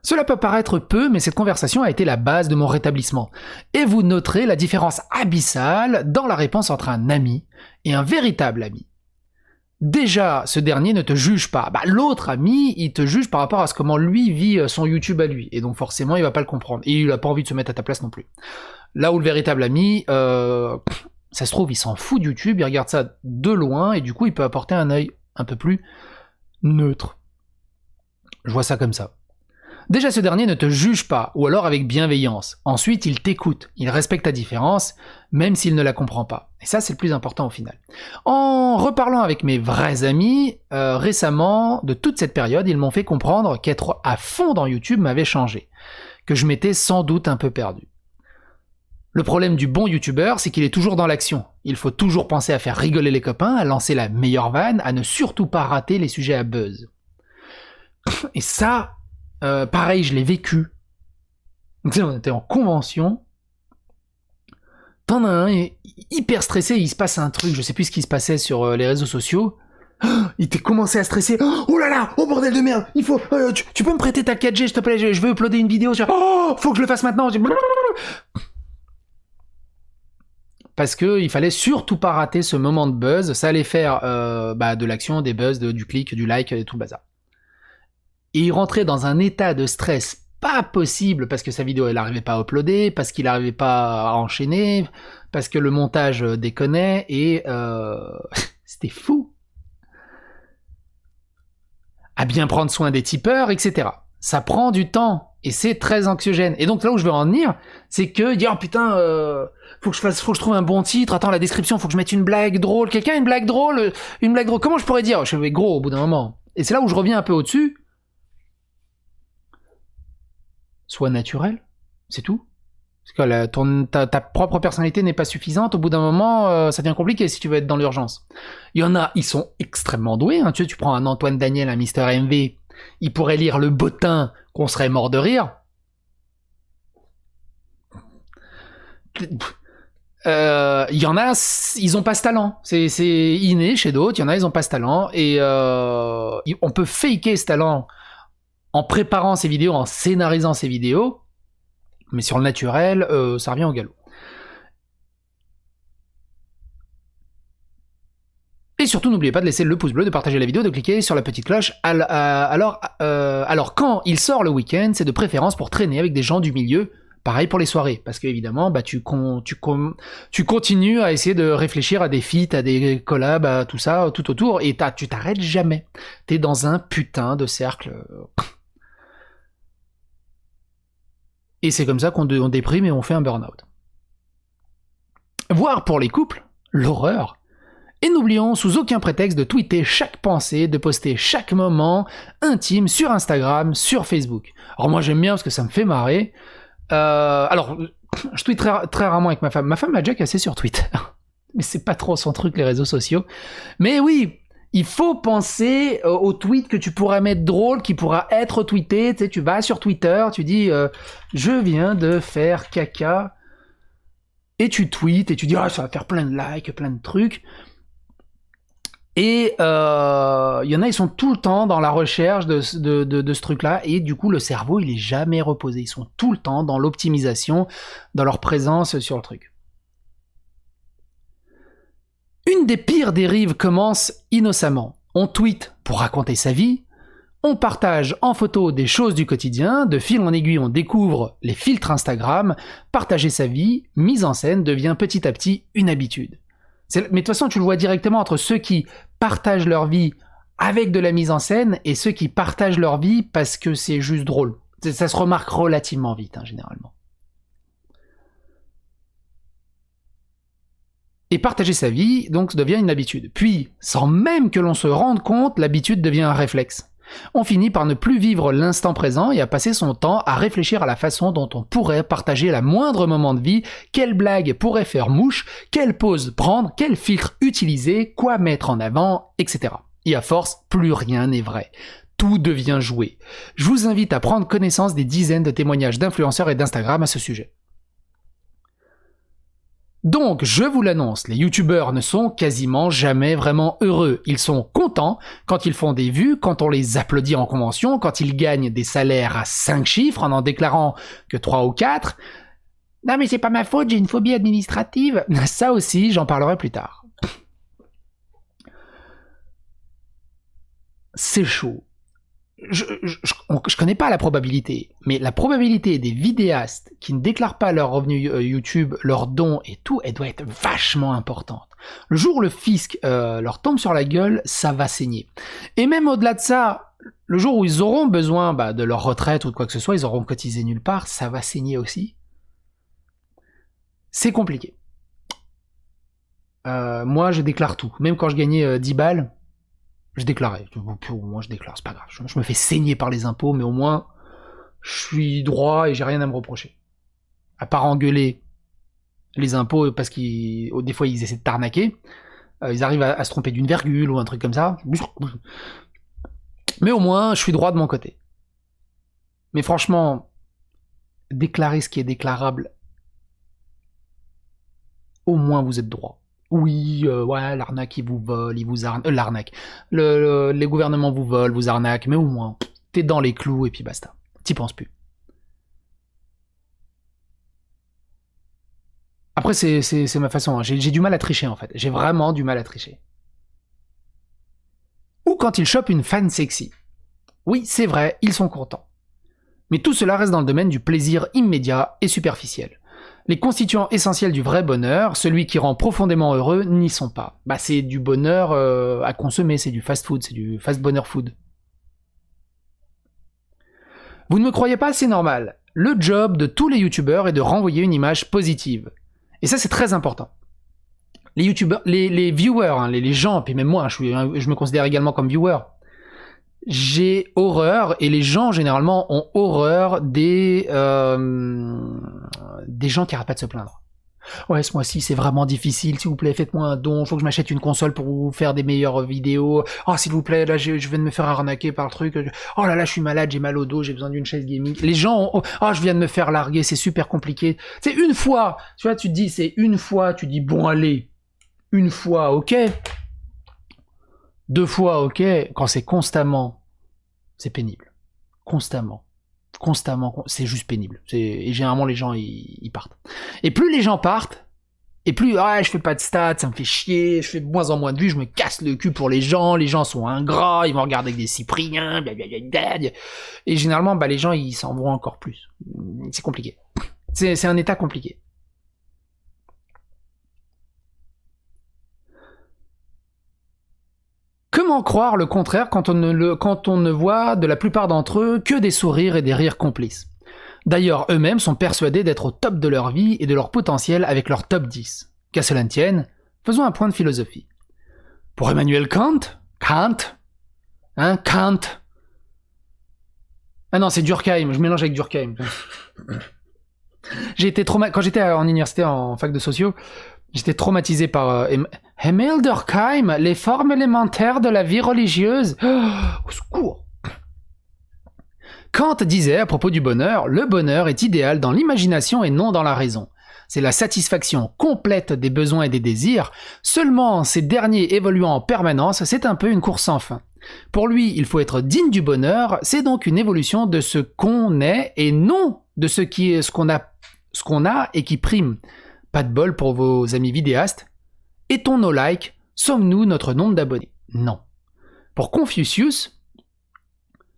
Cela peut paraître peu, mais cette conversation a été la base de mon rétablissement. Et vous noterez la différence abyssale dans la réponse entre un ami et un véritable ami. Déjà, ce dernier ne te juge pas. Bah, l'autre ami, il te juge par rapport à comment lui vit son YouTube à lui. Et donc forcément, il va pas le comprendre. Et il a pas envie de se mettre à ta place non plus. Là où le véritable ami, ça se trouve, il s'en fout de YouTube, il regarde ça de loin, et du coup, il peut apporter un œil un peu plus neutre. Je vois ça comme ça. Déjà, ce dernier ne te juge pas, ou alors avec bienveillance. Ensuite, il t'écoute, il respecte ta différence, même s'il ne la comprend pas. Et ça, c'est le plus important au final. En reparlant avec mes vrais amis, récemment, de toute cette période, ils m'ont fait comprendre qu'être à fond dans YouTube m'avait changé, que je m'étais sans doute un peu perdu. Le problème du bon youtubeur, c'est qu'il est toujours dans l'action. Il faut toujours penser à faire rigoler les copains, à lancer la meilleure vanne, à ne surtout pas rater les sujets à buzz. Et ça, pareil, je l'ai vécu. On était en convention. T'en as un, hyper stressé, il se passe un truc, je sais plus ce qui se passait sur les réseaux sociaux. Il t'est commencé à stresser. Oh là là, oh bordel de merde, il faut. Tu peux me prêter ta 4G, s'il te plaît, je veux uploader une vidéo. Oh, faut que je le fasse maintenant. Parce que il fallait surtout pas rater ce moment de buzz. Ça allait faire de l'action, des buzz, du clic, du like et tout le bazar. Et il rentrait dans un état de stress pas possible parce que sa vidéo elle n'arrivait pas à uploader, parce qu'il n'arrivait pas à enchaîner, parce que le montage déconnait et c'était fou. À bien prendre soin des tipeurs, etc. Ça prend du temps et c'est très anxiogène. Et donc là où je veux en venir, c'est que dire oh putain, faut que je trouve un bon titre. Attends, la description, faut que je mette une blague drôle. Quelqu'un a une blague drôle, Comment je pourrais dire? Je fais gros au bout d'un moment. Et c'est là où je reviens un peu au-dessus. Sois naturel, c'est tout. Parce que ta propre personnalité n'est pas suffisante, au bout d'un moment, ça devient compliqué si tu veux être dans l'urgence. Il y en a, ils sont extrêmement doués. Hein. Tu prends un Antoine Daniel, un Mister MV, il pourrait lire le bottin qu'on serait mort de rire. Il y en a, ils ont pas ce talent. C'est inné chez d'autres. Il y en a, ils ont pas ce talent. Et on peut faker ce talent en préparant ses vidéos, en scénarisant ses vidéos, mais sur le naturel, ça revient au galop. Et surtout, n'oubliez pas de laisser le pouce bleu, de partager la vidéo, de cliquer sur la petite cloche. Alors, quand il sort le week-end, c'est de préférence pour traîner avec des gens du milieu. Pareil pour les soirées, parce qu'évidemment, tu continues à essayer de réfléchir à des feats, à des collabs, à tout ça, tout autour, et tu t'arrêtes jamais. T'es dans un putain de cercle. Et c'est comme ça qu'on déprime et on fait un burn-out. Voire pour les couples, l'horreur. Et n'oublions sous aucun prétexte de tweeter chaque pensée, de poster chaque moment intime sur Instagram, sur Facebook. Alors moi j'aime bien parce que ça me fait marrer. Alors, je tweete très rarement avec ma femme. Ma femme m'a déjà cassé sur Twitter. Mais c'est pas trop son truc, les réseaux sociaux. Mais oui, il faut penser au tweet que tu pourras mettre drôle, qui pourra être tweeté. Tu sais, tu vas sur Twitter, tu dis je viens de faire caca. Et tu tweets et tu dis ça va faire plein de likes, plein de trucs. Et il y en a, ils sont tout le temps dans la recherche de ce truc-là, et du coup, le cerveau, il est jamais reposé. Ils sont tout le temps dans l'optimisation, dans leur présence sur le truc. Une des pires dérives commence innocemment. On tweet pour raconter sa vie, on partage en photo des choses du quotidien, de fil en aiguille, on découvre les filtres Instagram, partager sa vie, mise en scène, devient petit à petit une habitude. Mais de toute façon, tu le vois directement entre ceux qui partagent leur vie avec de la mise en scène et ceux qui partagent leur vie parce que c'est juste drôle. Ça se remarque relativement vite, hein, généralement. Et partager sa vie, donc, devient une habitude. Puis, sans même que l'on se rende compte, l'habitude devient un réflexe. On finit par ne plus vivre l'instant présent et à passer son temps à réfléchir à la façon dont on pourrait partager la moindre moment de vie, quelle blague pourrait faire mouche, quelle pause prendre, quel filtre utiliser, quoi mettre en avant, etc. Et à force, plus rien n'est vrai. Tout devient joué. Je vous invite à prendre connaissance des dizaines de témoignages d'influenceurs et d'Instagram à ce sujet. Donc, je vous l'annonce, les youtubeurs ne sont quasiment jamais vraiment heureux. Ils sont contents quand ils font des vues, quand on les applaudit en convention, quand ils gagnent des salaires à 5 chiffres en déclarant que 3 ou 4. Non mais c'est pas ma faute, j'ai une phobie administrative. Ça aussi, j'en parlerai plus tard. C'est chaud. Je connais pas la probabilité, mais la probabilité des vidéastes qui ne déclarent pas leurs revenus YouTube, leurs dons et tout, elle doit être vachement importante. Le jour où le fisc leur tombe sur la gueule, ça va saigner. Et même au-delà de ça, le jour où ils auront besoin de leur retraite ou de quoi que ce soit, ils auront cotisé nulle part, ça va saigner aussi. C'est compliqué. Moi, je déclare tout. Même quand je gagnais 10 balles, je déclarais. Au moins, je déclare, c'est pas grave. Je me fais saigner par les impôts, mais au moins, je suis droit et j'ai rien à me reprocher. À part engueuler les impôts parce qu'ils, des fois, ils essaient de t'arnaquer. Ils arrivent à se tromper d'une virgule ou un truc comme ça. Mais au moins, je suis droit de mon côté. Mais franchement, déclarer ce qui est déclarable, au moins vous êtes droit. Oui, ouais, l'arnaque, ils vous volent, ils vous arnaquent. L'arnaque. Les gouvernements vous volent, vous arnaquent, mais au moins, t'es dans les clous et puis basta. T'y penses plus. Après, c'est ma façon. Hein. J'ai du mal à tricher, en fait. J'ai vraiment du mal à tricher. Ou quand ils chopent une fan sexy. Oui, c'est vrai, ils sont contents. Mais tout cela reste dans le domaine du plaisir immédiat et superficiel. Les constituants essentiels du vrai bonheur, celui qui rend profondément heureux, n'y sont pas. C'est du bonheur à consommer, c'est du fast food, c'est du fast bonheur food. Vous ne me croyez pas, c'est normal. Le job de tous les youtubeurs est de renvoyer une image positive. Et ça, c'est très important. Les youtubeurs, les viewers, hein, les gens, puis même moi, je me considère également comme viewer. J'ai horreur, et les gens généralement ont horreur des gens qui arrêtent pas de se plaindre. Ouais, ce mois-ci c'est vraiment difficile, s'il vous plaît faites-moi un don, faut que je m'achète une console pour vous faire des meilleures vidéos. Oh s'il vous plaît, là je viens de me faire arnaquer par le truc. Oh là là, je suis malade, j'ai mal au dos, j'ai besoin d'une chaise gaming. Les gens ont... Oh, je viens de me faire larguer, c'est super compliqué. C'est une fois, tu vois, tu te dis c'est une fois, tu dis bon allez, une fois, ok. 2 fois, ok. Quand c'est constamment, c'est pénible. Constamment, c'est juste pénible. Et généralement, les gens, ils partent. Et plus les gens partent, et plus, je fais pas de stats, ça me fait chier, je fais de moins en moins de vues, je me casse le cul pour les gens sont ingrats, ils vont regarder avec des cypriens, blablabla. Et généralement, les gens, ils s'en vont encore plus. C'est compliqué. C'est un état compliqué. Comment croire le contraire quand on ne voit de la plupart d'entre eux que des sourires et des rires complices? D'ailleurs, eux-mêmes sont persuadés d'être au top de leur vie et de leur potentiel avec leur top 10. Qu'à cela ne tienne, faisons un point de philosophie. Pour Emmanuel Kant, Kant. Ah non, c'est Durkheim, je mélange avec Durkheim. J'ai été quand j'étais en université en fac de sociaux, j'étais traumatisé par Emile Durkheim, les formes élémentaires de la vie religieuse. Au secours. Kant disait à propos du bonheur, le bonheur est idéal dans l'imagination et non dans la raison. C'est la satisfaction complète des besoins et des désirs, seulement ces derniers évoluant en permanence, c'est un peu une course sans fin. Pour lui, il faut être digne du bonheur, c'est donc une évolution de ce qu'on est et non de ce qu'on a et qui prime. Pas de bol pour vos amis vidéastes. Est-on nos likes? Sommes-nous notre nombre d'abonnés? Non. Pour Confucius,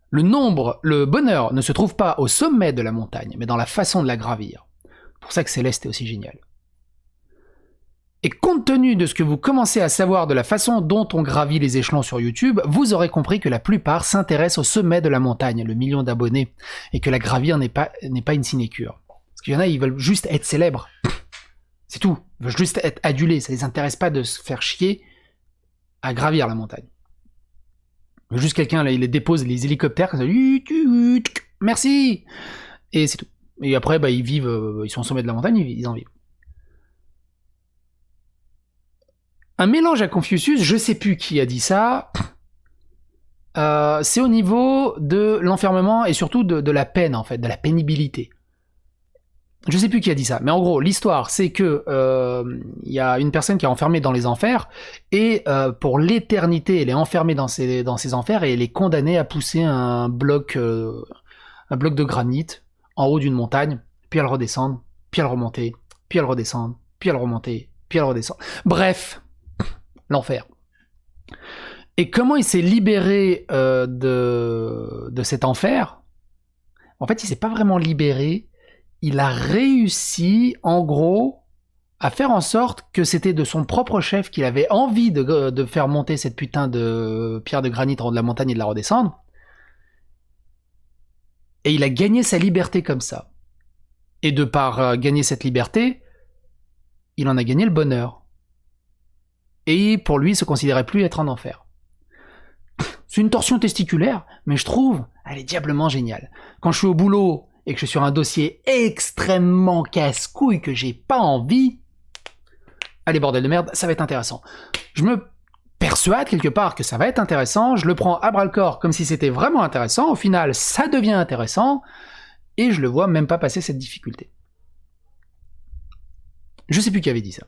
le bonheur ne se trouve pas au sommet de la montagne, mais dans la façon de la gravir. C'est pour ça que Céleste est aussi génial. Et compte tenu de ce que vous commencez à savoir de la façon dont on gravit les échelons sur YouTube, vous aurez compris que la plupart s'intéressent au sommet de la montagne, le million d'abonnés, et que la gravir n'est pas une sinécure. Parce qu'il y en a, ils veulent juste être célèbres. C'est tout. Ils veulent juste être adulés. Ça les intéresse pas de se faire chier à gravir la montagne. Juste quelqu'un, là, il les dépose les hélicoptères, comme ça, merci. Et c'est tout. Et après, bah, ils vivent, ils sont au sommet de la montagne, ils en vivent. Un mélange à Confucius, je sais plus qui a dit ça. C'est au niveau de l'enfermement et surtout de la peine, en fait, de la pénibilité. Je sais plus qui a dit ça, mais en gros, l'histoire, c'est que y a une personne qui est enfermée dans les enfers, et pour l'éternité, elle est enfermée dans ces enfers, et elle est condamnée à pousser un bloc de granit en haut d'une montagne, puis elle redescend, puis elle remonter, puis elle redescend, puis elle remonter, puis elle redescend. Bref, l'enfer. Et comment il s'est libéré de cet enfer? En fait, il s'est pas vraiment libéré. Il a réussi, en gros, à faire en sorte que c'était de son propre chef qu'il avait envie de faire monter cette putain de pierre de granit en haut de la montagne et de la redescendre. Et il a gagné sa liberté comme ça. Et de par gagner cette liberté, il en a gagné le bonheur. Et pour lui, il se considérait plus être en enfer. C'est une torsion testiculaire, mais je trouve, elle est diablement géniale. Quand je suis au boulot et que je suis sur un dossier extrêmement casse-couille que j'ai pas envie, allez bordel de merde, ça va être intéressant. Je me persuade quelque part que ça va être intéressant, je le prends à bras-le-corps comme si c'était vraiment intéressant, au final ça devient intéressant, et je le vois même pas passer cette difficulté. Je sais plus qui avait dit ça.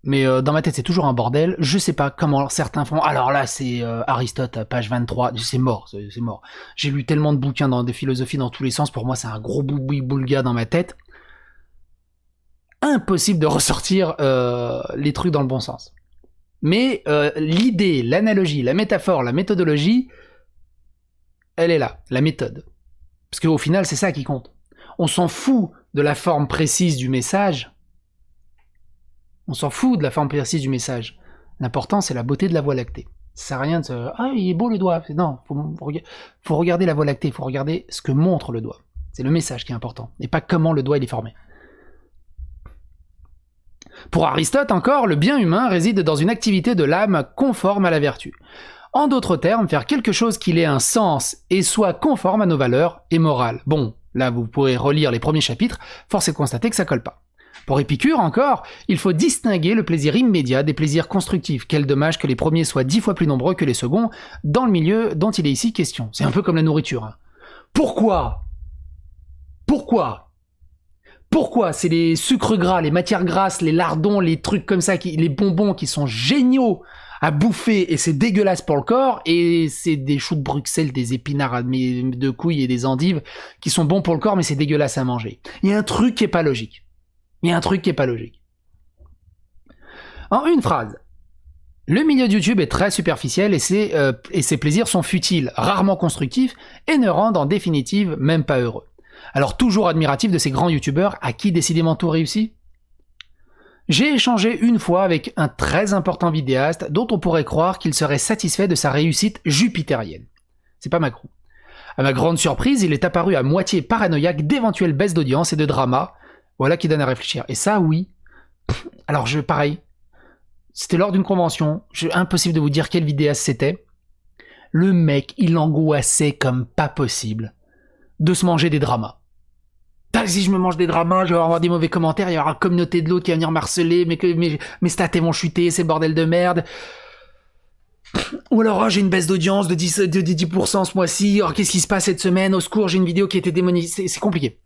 Mais dans ma tête, c'est toujours un bordel. Je sais pas comment certains font. Alors là, c'est Aristote, page 23. C'est mort, c'est mort. J'ai lu tellement de bouquins de philosophie dans tous les sens. Pour moi, c'est un gros boulga dans ma tête. Impossible de ressortir les trucs dans le bon sens. Mais l'idée, l'analogie, la métaphore, la méthodologie, elle est là, la méthode. Parce qu'au final, c'est ça qui compte. On s'en fout de la forme précise du message. On s'en fout de la forme précise du message. L'important, c'est la beauté de la Voie lactée. Ça sert à rien de se... Ah, il est beau le doigt. Non, faut regarder la Voie lactée, faut regarder ce que montre le doigt. C'est le message qui est important, et pas comment le doigt il est formé. Pour Aristote encore, le bien humain réside dans une activité de l'âme conforme à la vertu. En d'autres termes, faire quelque chose qu'il ait un sens et soit conforme à nos valeurs et morales. Bon, là vous pourrez relire les premiers chapitres, force est de constater que ça colle pas. Pour Épicure, encore, il faut distinguer le plaisir immédiat des plaisirs constructifs. Quel dommage que les premiers soient 10 fois plus nombreux que les seconds dans le milieu dont il est ici question. C'est un peu comme la nourriture. Hein. Pourquoi c'est les sucres gras, les matières grasses, les lardons, les trucs comme ça, les bonbons qui sont géniaux à bouffer et c'est dégueulasse pour le corps, et c'est des choux de Bruxelles, des épinards de couilles et des endives qui sont bons pour le corps mais c'est dégueulasse à manger. Il y a un truc qui est pas logique. En une phrase, le milieu de YouTube est très superficiel et ses plaisirs sont futiles, rarement constructifs et ne rendent en définitive même pas heureux. Alors toujours admiratif de ces grands youtubeurs à qui décidément tout réussit. J'ai échangé une fois avec un très important vidéaste dont on pourrait croire qu'il serait satisfait de sa réussite jupitérienne. C'est pas Macron. À ma grande surprise, il est apparu à moitié paranoïaque d'éventuelles baisses d'audience et de drama. Voilà qui donne à réfléchir. Et ça, oui. Alors, pareil. C'était lors d'une convention. Impossible de vous dire quel vidéaste c'était. Le mec, il angoissait comme pas possible de se manger des dramas. Si je me mange des dramas, je vais avoir des mauvais commentaires, il y aura une communauté de l'autre qui va venir m'harceler, mes stats vont chuter, c'est le bordel de merde. Ou alors, j'ai une baisse d'audience de 10% ce mois-ci, alors qu'est-ce qui se passe cette semaine? Au secours, j'ai une vidéo qui a été démonétisée. C'est compliqué.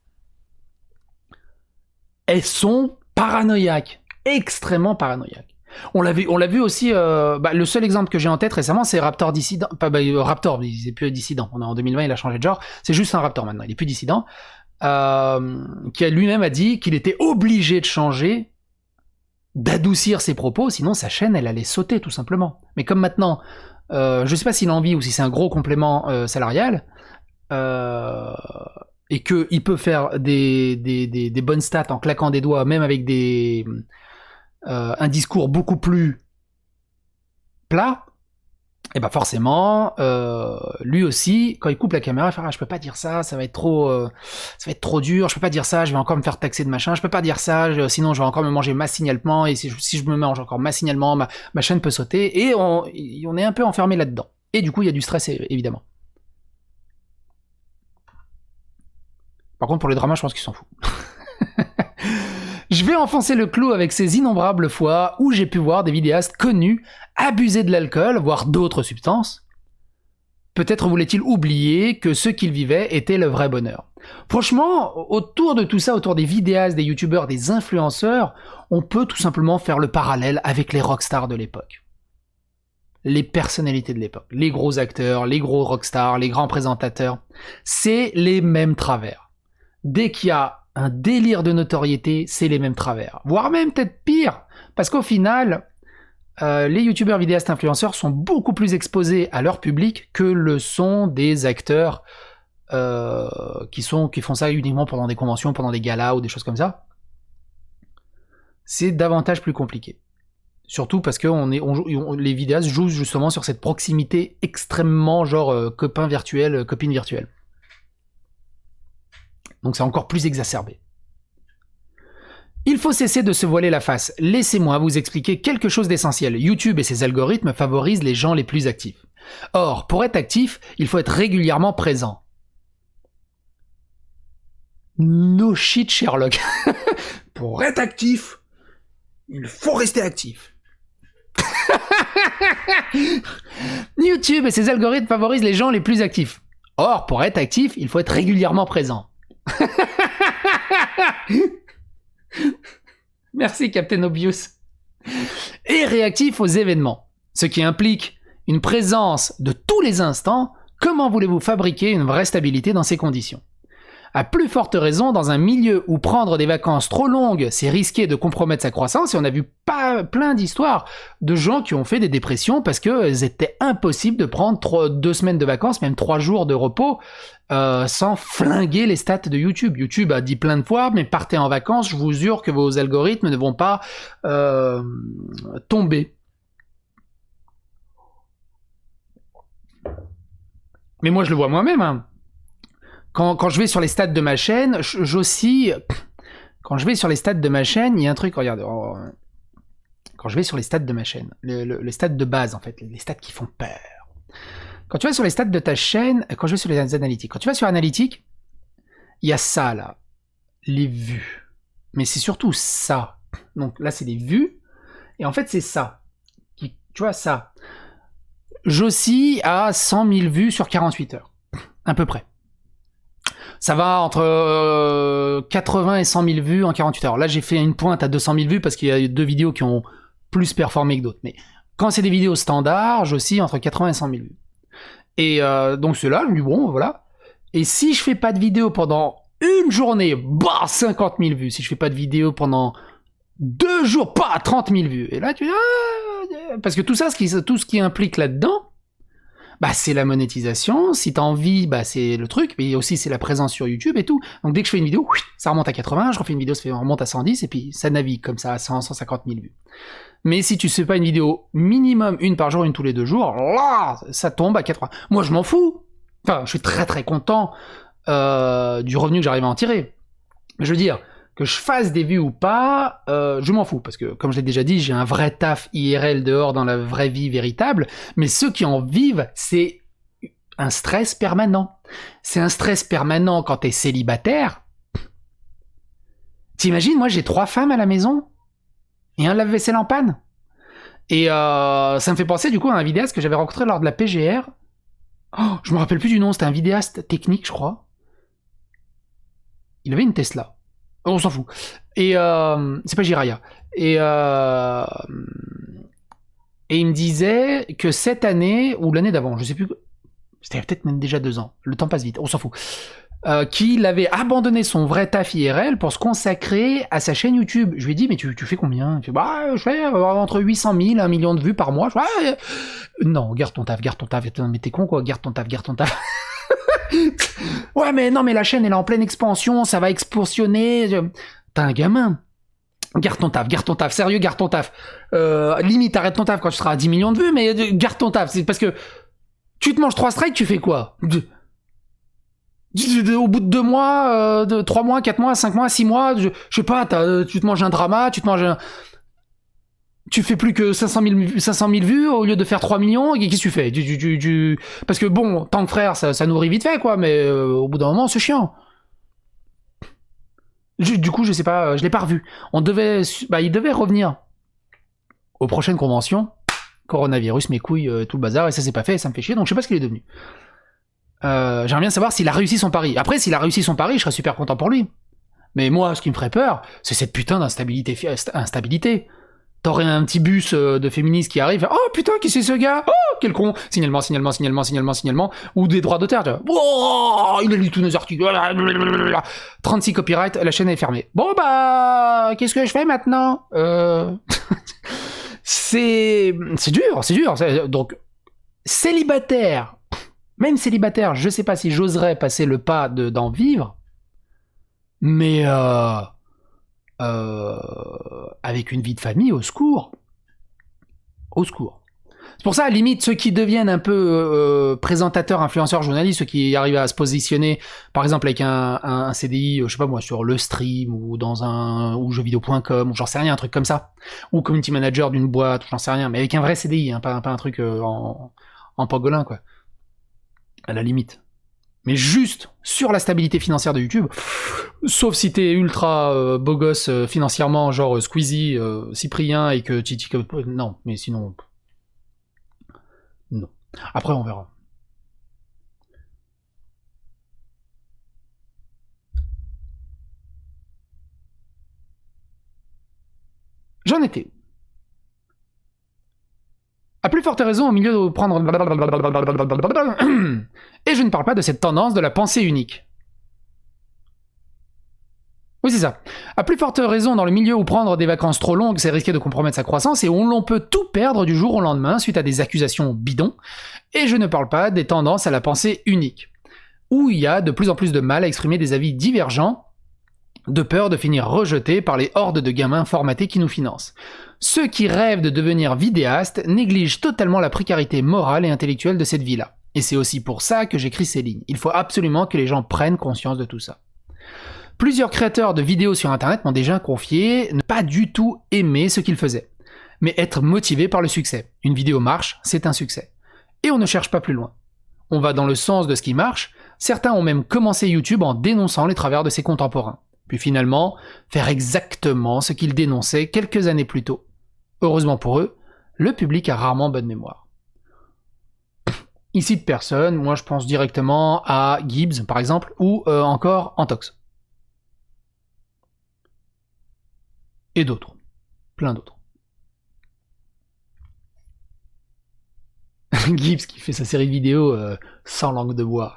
Elles sont paranoïaques, extrêmement paranoïaques. On l'a vu aussi, le seul exemple que j'ai en tête récemment, c'est Raptor Dissident. Raptor, il n'est plus dissident. En 2020, il a changé de genre. C'est juste un Raptor maintenant, il est plus dissident. Qui lui-même a dit qu'il était obligé de changer, d'adoucir ses propos, sinon sa chaîne, elle allait sauter tout simplement. Mais comme maintenant, je sais pas s'il a envie ou si c'est un gros complément salarial, et qu'il peut faire des bonnes stats en claquant des doigts, même avec des un discours beaucoup plus plat, et bah forcément, lui aussi, quand il coupe la caméra, il fait, ah, je peux pas dire ça, ça va être trop dur, je peux pas dire ça, je vais encore me faire taxer de machin, je peux pas dire ça, sinon je vais encore me manger ma signalement, et si je me mange encore ma signalement, ma chaîne peut sauter, et on est un peu enfermé là-dedans. Et du coup, il y a du stress, évidemment. Par contre, pour les dramas, je pense qu'il s'en fout. Je vais enfoncer le clou avec ces innombrables fois où j'ai pu voir des vidéastes connus abuser de l'alcool, voire d'autres substances. Peut-être voulait-il oublier que ce qu'il vivait était le vrai bonheur. Franchement, autour de tout ça, autour des vidéastes, des youtubeurs, des influenceurs, on peut tout simplement faire le parallèle avec les rockstars de l'époque. Les personnalités de l'époque, les gros acteurs, les gros rockstars, les grands présentateurs, c'est les mêmes travers. Dès qu'il y a un délire de notoriété, c'est les mêmes travers. Voire même peut-être pire, parce qu'au final, les youtubeurs, vidéastes, influenceurs sont beaucoup plus exposés à leur public que le sont des acteurs qui font ça uniquement pendant des conventions, pendant des galas ou des choses comme ça. C'est davantage plus compliqué. Surtout parce que les vidéastes jouent justement sur cette proximité extrêmement genre copain virtuel, copine virtuelle. Donc c'est encore plus exacerbé. Il faut cesser de se voiler la face. Laissez-moi vous expliquer quelque chose d'essentiel. YouTube et ses algorithmes favorisent les gens les plus actifs. Or, pour être actif, il faut être régulièrement présent. No shit, Sherlock. Pour être actif, il faut rester actif. YouTube et ses algorithmes favorisent les gens les plus actifs. Or, pour être actif, il faut être régulièrement présent. Merci Captain Obvious. Et réactif aux événements, ce qui implique une présence de tous les instants. Comment voulez-vous fabriquer une vraie stabilité dans ces conditions ? À plus forte raison dans un milieu où prendre des vacances trop longues, c'est risquer de compromettre sa croissance, et on a vu plein d'histoires de gens qui ont fait des dépressions parce que c'était impossible de prendre 2 semaines de vacances, même 3 jours de repos, sans flinguer les stats de YouTube. YouTube a dit plein de fois, mais partez en vacances, je vous jure que vos algorithmes ne vont pas tomber. Mais moi je le vois moi-même, hein. Quand je vais sur les stats de ma chaîne, j'oscille. Quand je vais sur les stats de ma chaîne, il y a un truc, regarde. Quand je vais sur les stats de ma chaîne, les stats de base en fait, les stats qui font peur. Quand tu vas sur les stats de ta chaîne, quand je vais sur les analytiques, quand tu vas sur analytiques, il y a ça là, les vues. Mais c'est surtout ça. Donc là c'est les vues, et en fait c'est ça. Tu vois ça. J'oscille à 100 000 vues sur 48 heures, à peu près. Ça va entre 80 et 100 000 vues en 48 heures. Là, j'ai fait une pointe à 200 000 vues parce qu'il y a 2 vidéos qui ont plus performé que d'autres. Mais quand c'est des vidéos standards, j'oscille entre 80 et 100 000 vues. Et donc ceux-là, je me dis bon, voilà. Et si je fais pas de vidéo pendant une journée, 50 000 vues. Si je fais pas de vidéo pendant 2 jours, 30 000 vues. Et là, tu dis parce que tout ce qui implique là-dedans, bah c'est la monétisation, si t'as envie, bah c'est le truc, mais aussi c'est la présence sur YouTube et tout. Donc dès que je fais une vidéo, ça remonte à 80, je refais une vidéo, ça remonte à 110, et puis ça navigue comme ça à 100, 150 000 vues. Mais si tu fais pas une vidéo minimum, une par jour, une tous les 2 jours, là, ça tombe à 80. Moi je m'en fous. Enfin, je suis très très content du revenu que j'arrive à en tirer. Je veux dire, que je fasse des vues ou pas, je m'en fous, parce que, comme je l'ai déjà dit, j'ai un vrai taf IRL dehors dans la vraie vie véritable, mais ceux qui en vivent, c'est un stress permanent. C'est un stress permanent quand t'es célibataire. T'imagines, moi j'ai 3 femmes à la maison, et un lave-vaisselle en panne. Et ça me fait penser du coup à un vidéaste que j'avais rencontré lors de la PGR. Oh, je me rappelle plus du nom, c'était un vidéaste technique, je crois. Il avait une Tesla. On s'en fout. Et c'est pas Jiraya. Et il me disait que cette année, ou l'année d'avant, je sais plus, c'était peut-être même déjà 2 ans, le temps passe vite, on s'en fout, qu'il avait abandonné son vrai taf IRL pour se consacrer à sa chaîne YouTube. Je lui ai dit, mais tu fais combien? Il fait, bah, je fais entre 800 000 et 1 million de vues par mois. Je fais, non, garde ton taf. Mais t'es con, quoi, garde ton taf. Ouais, mais non, mais la chaîne, elle est en pleine expansion, ça va explosionner. T'es un gamin. Garde ton taf, sérieux, garde ton taf. Limite, arrête ton taf quand tu seras à 10 millions de vues, mais garde ton taf. C'est parce que tu te manges 3 strikes, tu fais quoi? Au bout de 2 mois, 3 mois, 4 mois, 5 mois, 6 mois, je sais pas, tu te manges un drama, tu fais plus que 500 000 vues au lieu de faire 3 millions, qu'est-ce que tu fais? Parce que bon, tant que frère, ça nourrit vite fait, quoi, mais au bout d'un moment, c'est chiant. Du coup, je sais pas, je l'ai pas revu. Il devait revenir aux prochaines conventions. Coronavirus, mes couilles, tout le bazar, et ça s'est pas fait, et ça me fait chier, donc je sais pas ce qu'il est devenu. J'aimerais bien savoir s'il a réussi son pari. Après, s'il a réussi son pari, je serais super content pour lui. Mais moi, ce qui me ferait peur, c'est cette putain d'instabilité. T'aurais un petit bus de féministes qui arrive, oh putain, qui c'est ce gars? Oh, quel con! Signalement. Ou des droits d'auteur, tu vois. Oh, il a lu tous nos articles. 36 copyright, la chaîne est fermée. Bon bah, qu'est-ce que je fais maintenant? C'est dur. Donc, célibataire, même célibataire, je sais pas si j'oserais passer le pas d'en vivre, mais avec une vie de famille, au secours. C'est pour ça, à la limite, ceux qui deviennent un peu présentateurs, influenceurs, journalistes, ceux qui arrivent à se positionner, par exemple avec un CDI, je sais pas moi, sur le stream ou dans ou jeuxvideo.com, ou j'en sais rien, un truc comme ça, ou community manager d'une boîte, ou j'en sais rien, mais avec un vrai CDI, hein, pas un truc en pangolin, quoi. À la limite. Mais juste sur la stabilité financière de YouTube, sauf si t'es ultra beau gosse financièrement, genre Squeezie, Cyprien, et que non, mais sinon... Non. Après, on verra. J'en étais. À plus forte raison, au milieu de prendre... Et je ne parle pas de cette tendance de la pensée unique. Oui, c'est ça. À plus forte raison, dans le milieu où prendre des vacances trop longues, c'est risquer de compromettre sa croissance et où l'on peut tout perdre du jour au lendemain suite à des accusations bidons. Et je ne parle pas des tendances à la pensée unique, où il y a de plus en plus de mal à exprimer des avis divergents, de peur de finir rejetés par les hordes de gamins formatés qui nous financent. Ceux qui rêvent de devenir vidéastes négligent totalement la précarité morale et intellectuelle de cette vie-là. Et c'est aussi pour ça que j'écris ces lignes. Il faut absolument que les gens prennent conscience de tout ça. Plusieurs créateurs de vidéos sur internet m'ont déjà confié ne pas du tout aimer ce qu'ils faisaient, mais être motivé par le succès. Une vidéo marche, c'est un succès. Et on ne cherche pas plus loin. On va dans le sens de ce qui marche, certains ont même commencé YouTube en dénonçant les travers de ses contemporains, puis finalement faire exactement ce qu'ils dénonçaient quelques années plus tôt. Heureusement pour eux, le public a rarement bonne mémoire. Ici de personne, moi je pense directement à Gibbs par exemple, ou encore Antox. Et d'autres. Plein d'autres. Gibbs qui fait sa série vidéo sans langue de bois.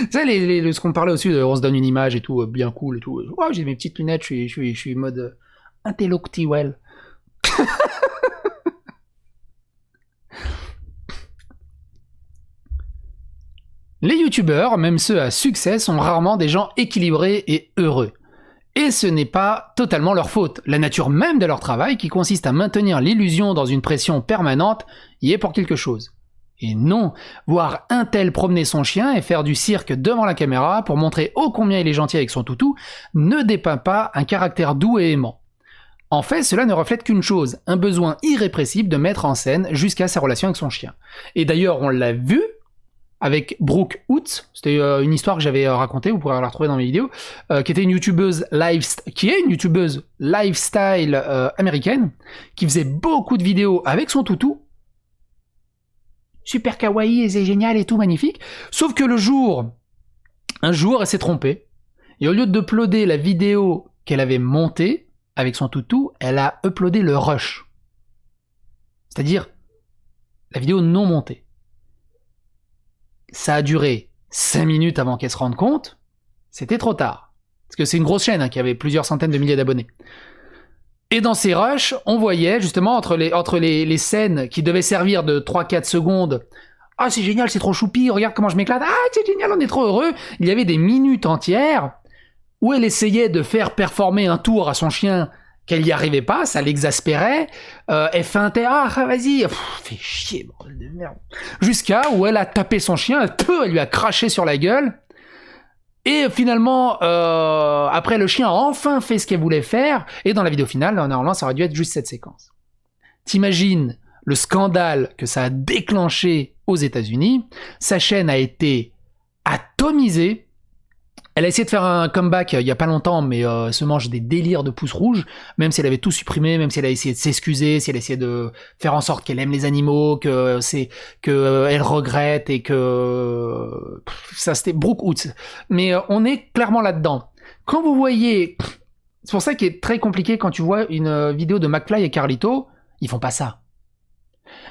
Tu sais, ce qu'on parlait aussi, on se donne une image et tout, bien cool et tout. Oh, j'ai mes petites lunettes, je suis mode intellectuel. Les youtubeurs, même ceux à succès, sont rarement des gens équilibrés et heureux. Et ce n'est pas totalement leur faute. La nature même de leur travail, qui consiste à maintenir l'illusion dans une pression permanente, y est pour quelque chose. Et non, voir un tel promener son chien et faire du cirque devant la caméra pour montrer ô combien il est gentil avec son toutou, ne dépeint pas un caractère doux et aimant. En fait, cela ne reflète qu'une chose, un besoin irrépressible de mettre en scène jusqu'à sa relation avec son chien. Et d'ailleurs, on l'a vu avec Brooke Hoots, c'était une histoire que j'avais racontée, vous pourrez la retrouver dans mes vidéos, qui est une youtubeuse lifestyle américaine, qui faisait beaucoup de vidéos avec son toutou, super kawaii et c'est génial et tout magnifique, sauf que un jour, elle s'est trompée, et au lieu d'uploader la vidéo qu'elle avait montée avec son toutou, elle a uploadé le rush, c'est-à-dire la vidéo non montée. Ça a duré 5 minutes avant qu'elle se rende compte, c'était trop tard. Parce que c'est une grosse chaîne qui avait plusieurs centaines de milliers d'abonnés. Et dans ces rushs, on voyait justement entre les scènes qui devaient servir de 3-4 secondes Ah, c'est génial, c'est trop choupi, regarde comment je m'éclate. Ah, c'est génial, on est trop heureux. Il y avait des minutes entières où elle essayait de faire performer un tour à son chien qu'elle n'y arrivait pas, ça l'exaspérait. Elle feintait, ah, vas-y, fais chier, bordel de merde. Jusqu'à où elle a tapé son chien, elle lui a craché sur la gueule. Et finalement, après, le chien a enfin fait ce qu'elle voulait faire. Et dans la vidéo finale, normalement, ça aurait dû être juste cette séquence. T'imagines le scandale que ça a déclenché aux États-Unis. Sa chaîne a été atomisée. Elle a essayé de faire un comeback il y a pas longtemps, mais se mange des délires de pouce rouge, même si elle avait tout supprimé, même si elle a essayé de s'excuser, si elle a essayé de faire en sorte qu'elle aime les animaux, que elle regrette et que ça c'était Brooke. Mais on est clairement là-dedans. Quand vous voyez, c'est pour ça qu'il est très compliqué quand tu vois une vidéo de McFly et Carlito, ils font pas ça.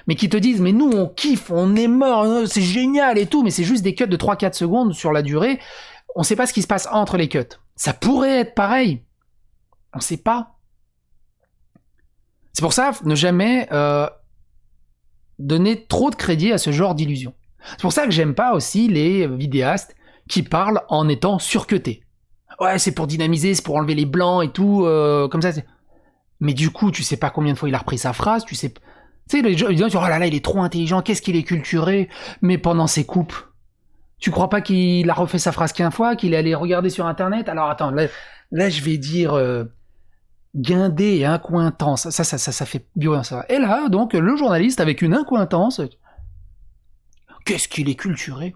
Mais qui te disent, mais nous on kiffe, on est mort, c'est génial et tout, mais c'est juste des cuts de 3-4 secondes sur la durée. On sait pas ce qui se passe entre les cuts. Ça pourrait être pareil. On sait pas. C'est pour ça, ne jamais donner trop de crédit à ce genre d'illusion. C'est pour ça que j'aime pas aussi les vidéastes qui parlent en étant surcutés. Ouais, c'est pour dynamiser, c'est pour enlever les blancs et tout, comme ça. Mais du coup, tu sais pas combien de fois il a repris sa phrase, tu sais, les gens ils disent, oh là là, il est trop intelligent, qu'est-ce qu'il est culturé, mais pendant ses coupes, tu crois pas qu'il a refait sa phrase 15 fois, qu'il est allé regarder sur internet? Alors attends, là je vais dire guindé et incointance. Ça fait bien ça. Et là, donc, le journaliste avec une incointance, qu'est-ce qu'il est culturé?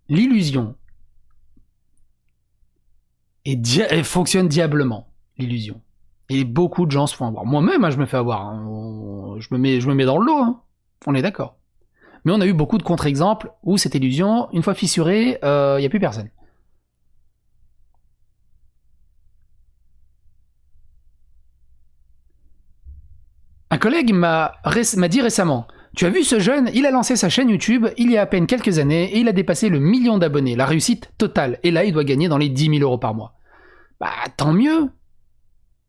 L'illusion elle fonctionne diablement, l'illusion. Et beaucoup de gens se font avoir. Moi-même, je me fais avoir. Hein. Je me mets dans le lot. Hein. On est d'accord. Mais on a eu beaucoup de contre-exemples où cette illusion, une fois fissurée, il n'y a plus personne. Un collègue m'a dit récemment, tu as vu ce jeune, il a lancé sa chaîne YouTube il y a à peine quelques années et il a dépassé le 1 million d'abonnés, la réussite totale. Et là, il doit gagner dans les 10 000 euros par mois. Bah, tant mieux.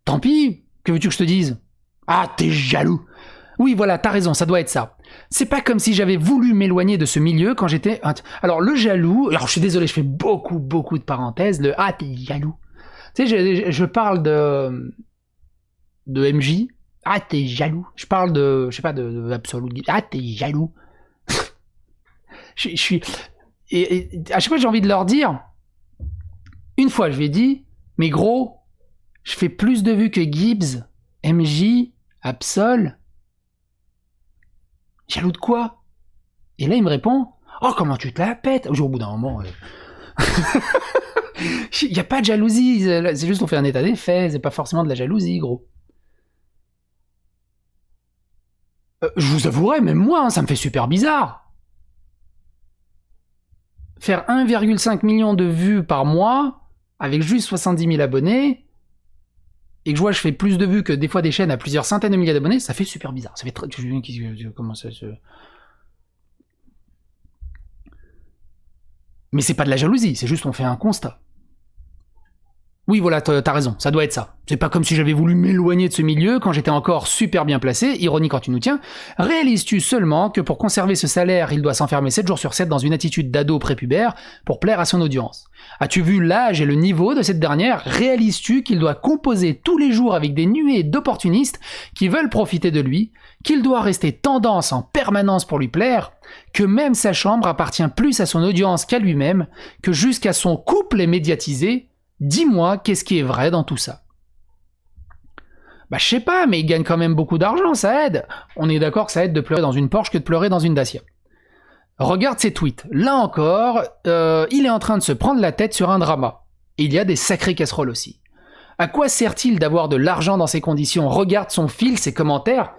Tant pis, que veux-tu que je te dise? Ah, t'es jaloux. Oui, voilà, t'as raison, ça doit être ça. C'est pas comme si j'avais voulu m'éloigner de ce milieu quand j'étais... Alors, le jaloux... Alors, je suis désolé, je fais beaucoup de parenthèses. Le « Ah, t'es jaloux ». Tu sais, je parle de MJ. Ah, t'es jaloux. Je parle de... Je sais pas, de Absolute. Ah, t'es jaloux. je suis... Et à chaque fois, j'ai envie de leur dire... Une fois, je lui ai dit... Mais gros, je fais plus de vues que Gibbs, MJ, Absol... Jaloux de quoi? Et là, il me répond, oh, comment tu te la pètes? Au bout d'un moment, il n'y a pas de jalousie, c'est juste on fait un état des faits, c'est pas forcément de la jalousie, gros. Je vous avouerai, même moi, hein, ça me fait super bizarre. Faire 1,5 million de vues par mois, avec juste 70 000 abonnés, et que je vois je fais plus de vues que des fois des chaînes à plusieurs centaines de milliers d'abonnés, ça fait super bizarre. Ça fait très... Comment ça se... Mais c'est pas de la jalousie, c'est juste on fait un constat. Oui, voilà, t'as raison, ça doit être ça. C'est pas comme si j'avais voulu m'éloigner de ce milieu quand j'étais encore super bien placé, ironie quand tu nous tiens. Réalises-tu seulement que pour conserver ce salaire, il doit s'enfermer 7 jours sur 7 dans une attitude d'ado prépubère pour plaire à son audience? As-tu vu l'âge et le niveau de cette dernière? Réalises-tu qu'il doit composer tous les jours avec des nuées d'opportunistes qui veulent profiter de lui, qu'il doit rester tendance en permanence pour lui plaire, que même sa chambre appartient plus à son audience qu'à lui-même, que jusqu'à son couple est médiatisé? Dis-moi, qu'est-ce qui est vrai dans tout ça? Bah je sais pas, mais il gagne quand même beaucoup d'argent, ça aide. On est d'accord que ça aide de pleurer dans une Porsche que de pleurer dans une Dacia. Regarde ses tweets. Là encore, il est en train de se prendre la tête sur un drama. Et il y a des sacrées casseroles aussi. À quoi sert-il d'avoir de l'argent dans ces conditions? Regarde son fil, ses commentaires.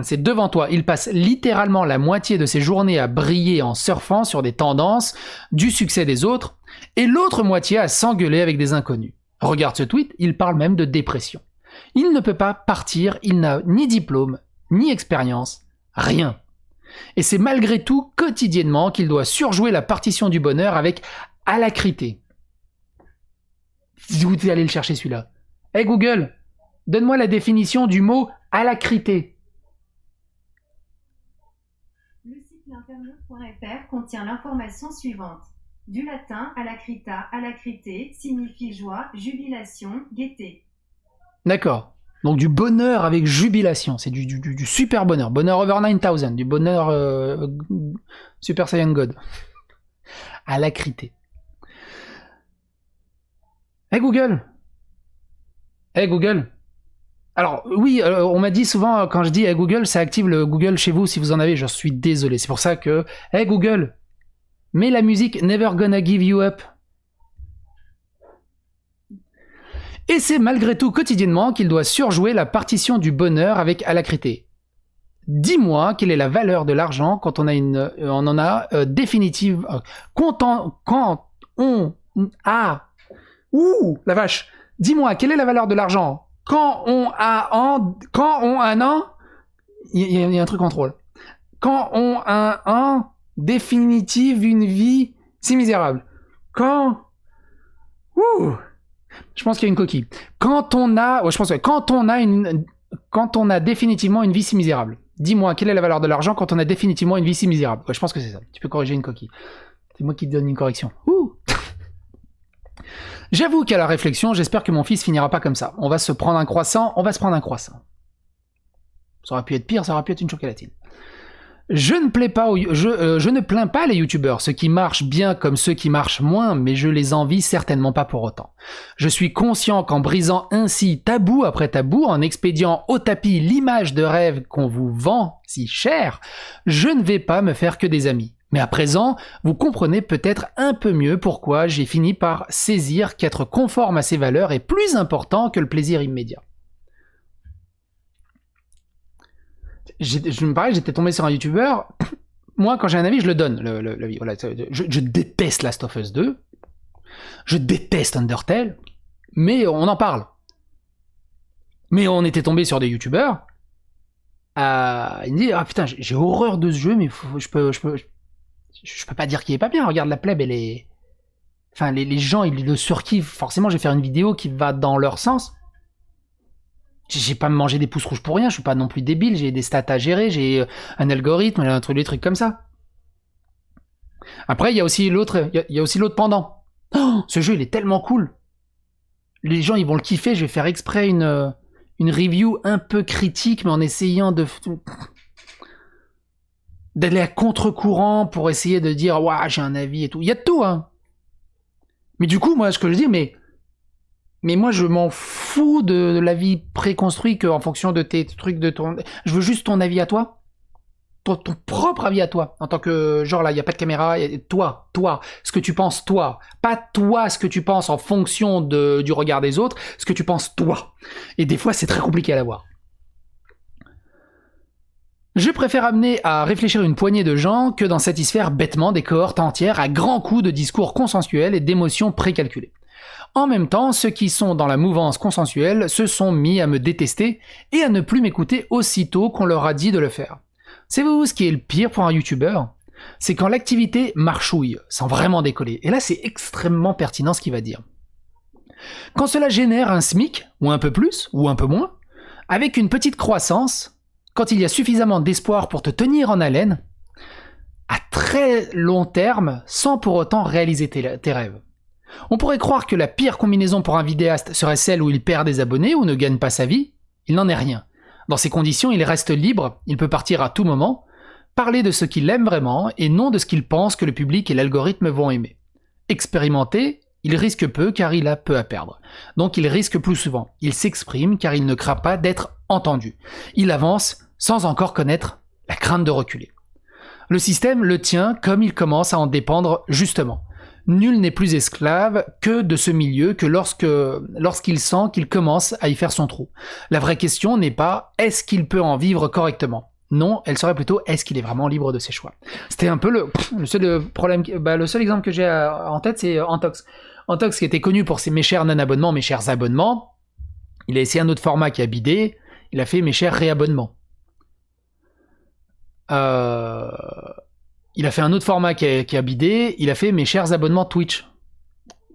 C'est devant toi. Il passe littéralement la moitié de ses journées à briller en surfant sur des tendances, du succès des autres, et l'autre moitié à s'engueuler avec des inconnus. Regarde ce tweet, il parle même de dépression. Il ne peut pas partir, il n'a ni diplôme, ni expérience, rien. Et c'est malgré tout quotidiennement qu'il doit surjouer la partition du bonheur avec alacrité. Vous allez le chercher celui-là. Hey Google, donne-moi la définition du mot alacrité. Bonheur.fr contient l'information suivante. Du latin alacrita, alacrité signifie joie, jubilation, gaieté. D'accord. Donc du bonheur avec jubilation. C'est du super bonheur. Bonheur over 9000. Du bonheur Super Saiyan God. Alacrité. Hey Google. Hey Google. Alors oui, on m'a dit souvent quand je dis hey Google, ça active le Google chez vous si vous en avez. Je suis désolé. C'est pour ça que hey Google, mets la musique Never Gonna Give You Up. Et c'est malgré tout quotidiennement qu'il doit surjouer la partition du bonheur avec alacrité. Dis-moi quelle est la valeur de l'argent quand on en a définitive. Quand on a. Ouh, la vache. Dis-moi quelle est la valeur de l'argent quand on a un an. Il y a un truc en trop là. Quand on a un définitive une vie si misérable. Quand. Ouh. Je pense qu'il y a une coquille. Quand on a définitivement une vie si misérable. Dis-moi, quelle est la valeur de l'argent quand on a définitivement une vie si misérable? Ouais, je pense que c'est ça. Tu peux corriger une coquille. C'est moi qui te donne une correction. Ouh. J'avoue qu'à la réflexion, j'espère que mon fils finira pas comme ça. On va se prendre un croissant. Ça aurait pu être pire, ça aurait pu être une chocolatine. Je ne plains pas les youtubeurs, ceux qui marchent bien comme ceux qui marchent moins, mais je les envie certainement pas pour autant. Je suis conscient qu'en brisant ainsi tabou après tabou, en expédiant au tapis l'image de rêve qu'on vous vend si cher, je ne vais pas me faire que des amis. Mais à présent, vous comprenez peut-être un peu mieux pourquoi j'ai fini par saisir qu'être conforme à ces valeurs est plus important que le plaisir immédiat. J'étais tombé sur un youtubeur. Moi, quand j'ai un avis, je le donne. Voilà, je déteste Last of Us 2. Je déteste Undertale. Mais on en parle. Mais on était tombé sur des youtubeurs. Il me dit, ah putain, j'ai horreur de ce jeu, mais je peux pas dire qu'il est pas bien. Regarde, la plèbe, elle est. Enfin, les gens, ils le surkiffent. Forcément, je vais faire une vidéo qui va dans leur sens. J'ai pas me manger des pouces rouges pour rien, je suis pas non plus débile, j'ai des stats à gérer, j'ai un algorithme, des trucs comme ça. Après, il y a aussi l'autre pendant. Oh, ce jeu, il est tellement cool. Les gens, ils vont le kiffer, je vais faire exprès une review un peu critique, mais en essayant d'aller à contre-courant pour essayer de dire, ouah, j'ai un avis et tout. Il y a de tout, hein. Mais du coup, moi, ce que je dis, mais moi, je m'en fous de l'avis préconstruit qu'en fonction de tes trucs, je veux juste ton avis à toi. Ton propre avis à toi. En tant que, genre là, il n'y a pas de caméra. Toi, ce que tu penses, toi. Pas toi, ce que tu penses en fonction du regard des autres. Ce que tu penses, toi. Et des fois, c'est très compliqué à l'avoir. Je préfère amener à réfléchir une poignée de gens que d'en satisfaire bêtement des cohortes entières à grands coups de discours consensuels et d'émotions précalculées. En même temps, ceux qui sont dans la mouvance consensuelle se sont mis à me détester et à ne plus m'écouter aussitôt qu'on leur a dit de le faire. Savez-vous ce qui est le pire pour un youtubeur? C'est quand l'activité marchouille, sans vraiment décoller. Et là, c'est extrêmement pertinent ce qu'il va dire. Quand cela génère un SMIC, ou un peu plus, ou un peu moins, avec une petite croissance, quand il y a suffisamment d'espoir pour te tenir en haleine, à très long terme, sans pour autant réaliser tes rêves. On pourrait croire que la pire combinaison pour un vidéaste serait celle où il perd des abonnés ou ne gagne pas sa vie. Il n'en est rien. Dans ces conditions, il reste libre, il peut partir à tout moment, parler de ce qu'il aime vraiment et non de ce qu'il pense que le public et l'algorithme vont aimer. Expérimenter, il risque peu car il a peu à perdre. Donc il risque plus souvent. Il s'exprime car il ne craint pas d'être entendu. Il avance sans encore connaître la crainte de reculer. Le système le tient comme il commence à en dépendre justement. Nul n'est plus esclave que de ce milieu que lorsqu'il sent qu'il commence à y faire son trou. La vraie question n'est pas est-ce qu'il peut en vivre correctement. Non, elle serait plutôt est-ce qu'il est vraiment libre de ses choix. C'était un peu le seul exemple que j'ai en tête, c'est Antox. Antox qui était connu pour mes chers non-abonnements, mes chers abonnements. Il a essayé un autre format qui a bidé. Il a fait mes chers réabonnements. Il a fait un autre format qui a bidé, il a fait mes chers abonnements Twitch.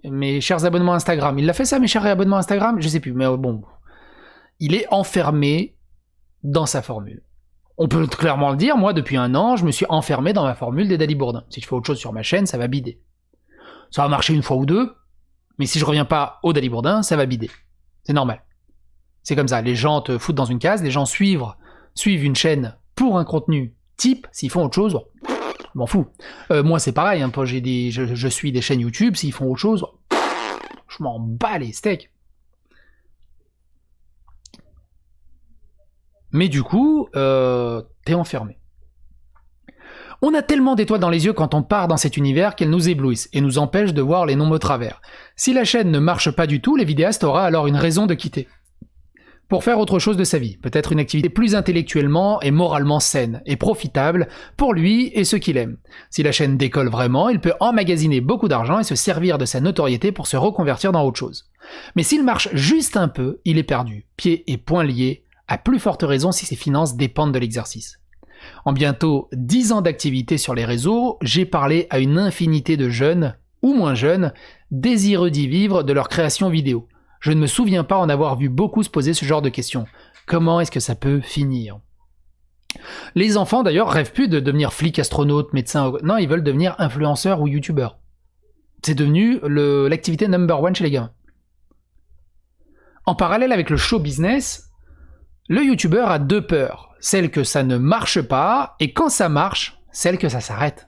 Mes chers abonnements Instagram. Il l'a fait ça, mes chers abonnements Instagram? Je sais plus, mais bon. Il est enfermé dans sa formule. On peut clairement le dire, moi, depuis 1 an, je me suis enfermé dans ma formule des Dali Bourdin. Si je fais autre chose sur ma chaîne, ça va bider. Ça va marcher 1 fois ou 2, mais si je reviens pas au Dali Bourdin, ça va bider. C'est normal. C'est comme ça, les gens te foutent dans une case, les gens suivent une chaîne pour un contenu type, s'ils font autre chose, je m'en fous. Moi c'est pareil, hein, je suis des chaînes YouTube, s'ils font autre chose, je m'en bats les steaks. Mais du coup, t'es enfermé. On a tellement d'étoiles dans les yeux quand on part dans cet univers qu'elles nous éblouissent et nous empêchent de voir les nombres travers. Si la chaîne ne marche pas du tout, les vidéastes aura alors une raison de quitter. Pour faire autre chose de sa vie, peut-être une activité plus intellectuellement et moralement saine et profitable pour lui et ceux qu'il aime. Si la chaîne décolle vraiment, il peut emmagasiner beaucoup d'argent et se servir de sa notoriété pour se reconvertir dans autre chose. Mais s'il marche juste un peu, il est perdu, pieds et poings liés, à plus forte raison si ses finances dépendent de l'exercice. En bientôt 10 ans d'activité sur les réseaux, j'ai parlé à une infinité de jeunes, ou moins jeunes, désireux d'y vivre de leur création vidéo. Je ne me souviens pas en avoir vu beaucoup se poser ce genre de questions. Comment est-ce que ça peut finir ? Les enfants d'ailleurs rêvent plus de devenir flic, astronaute, médecin, non, ils veulent devenir influenceurs ou youtubeurs. C'est devenu l'activité number 1 chez les gamins. En parallèle avec le show business, le youtubeur a 2 peurs. Celle que ça ne marche pas, et quand ça marche, celle que ça s'arrête.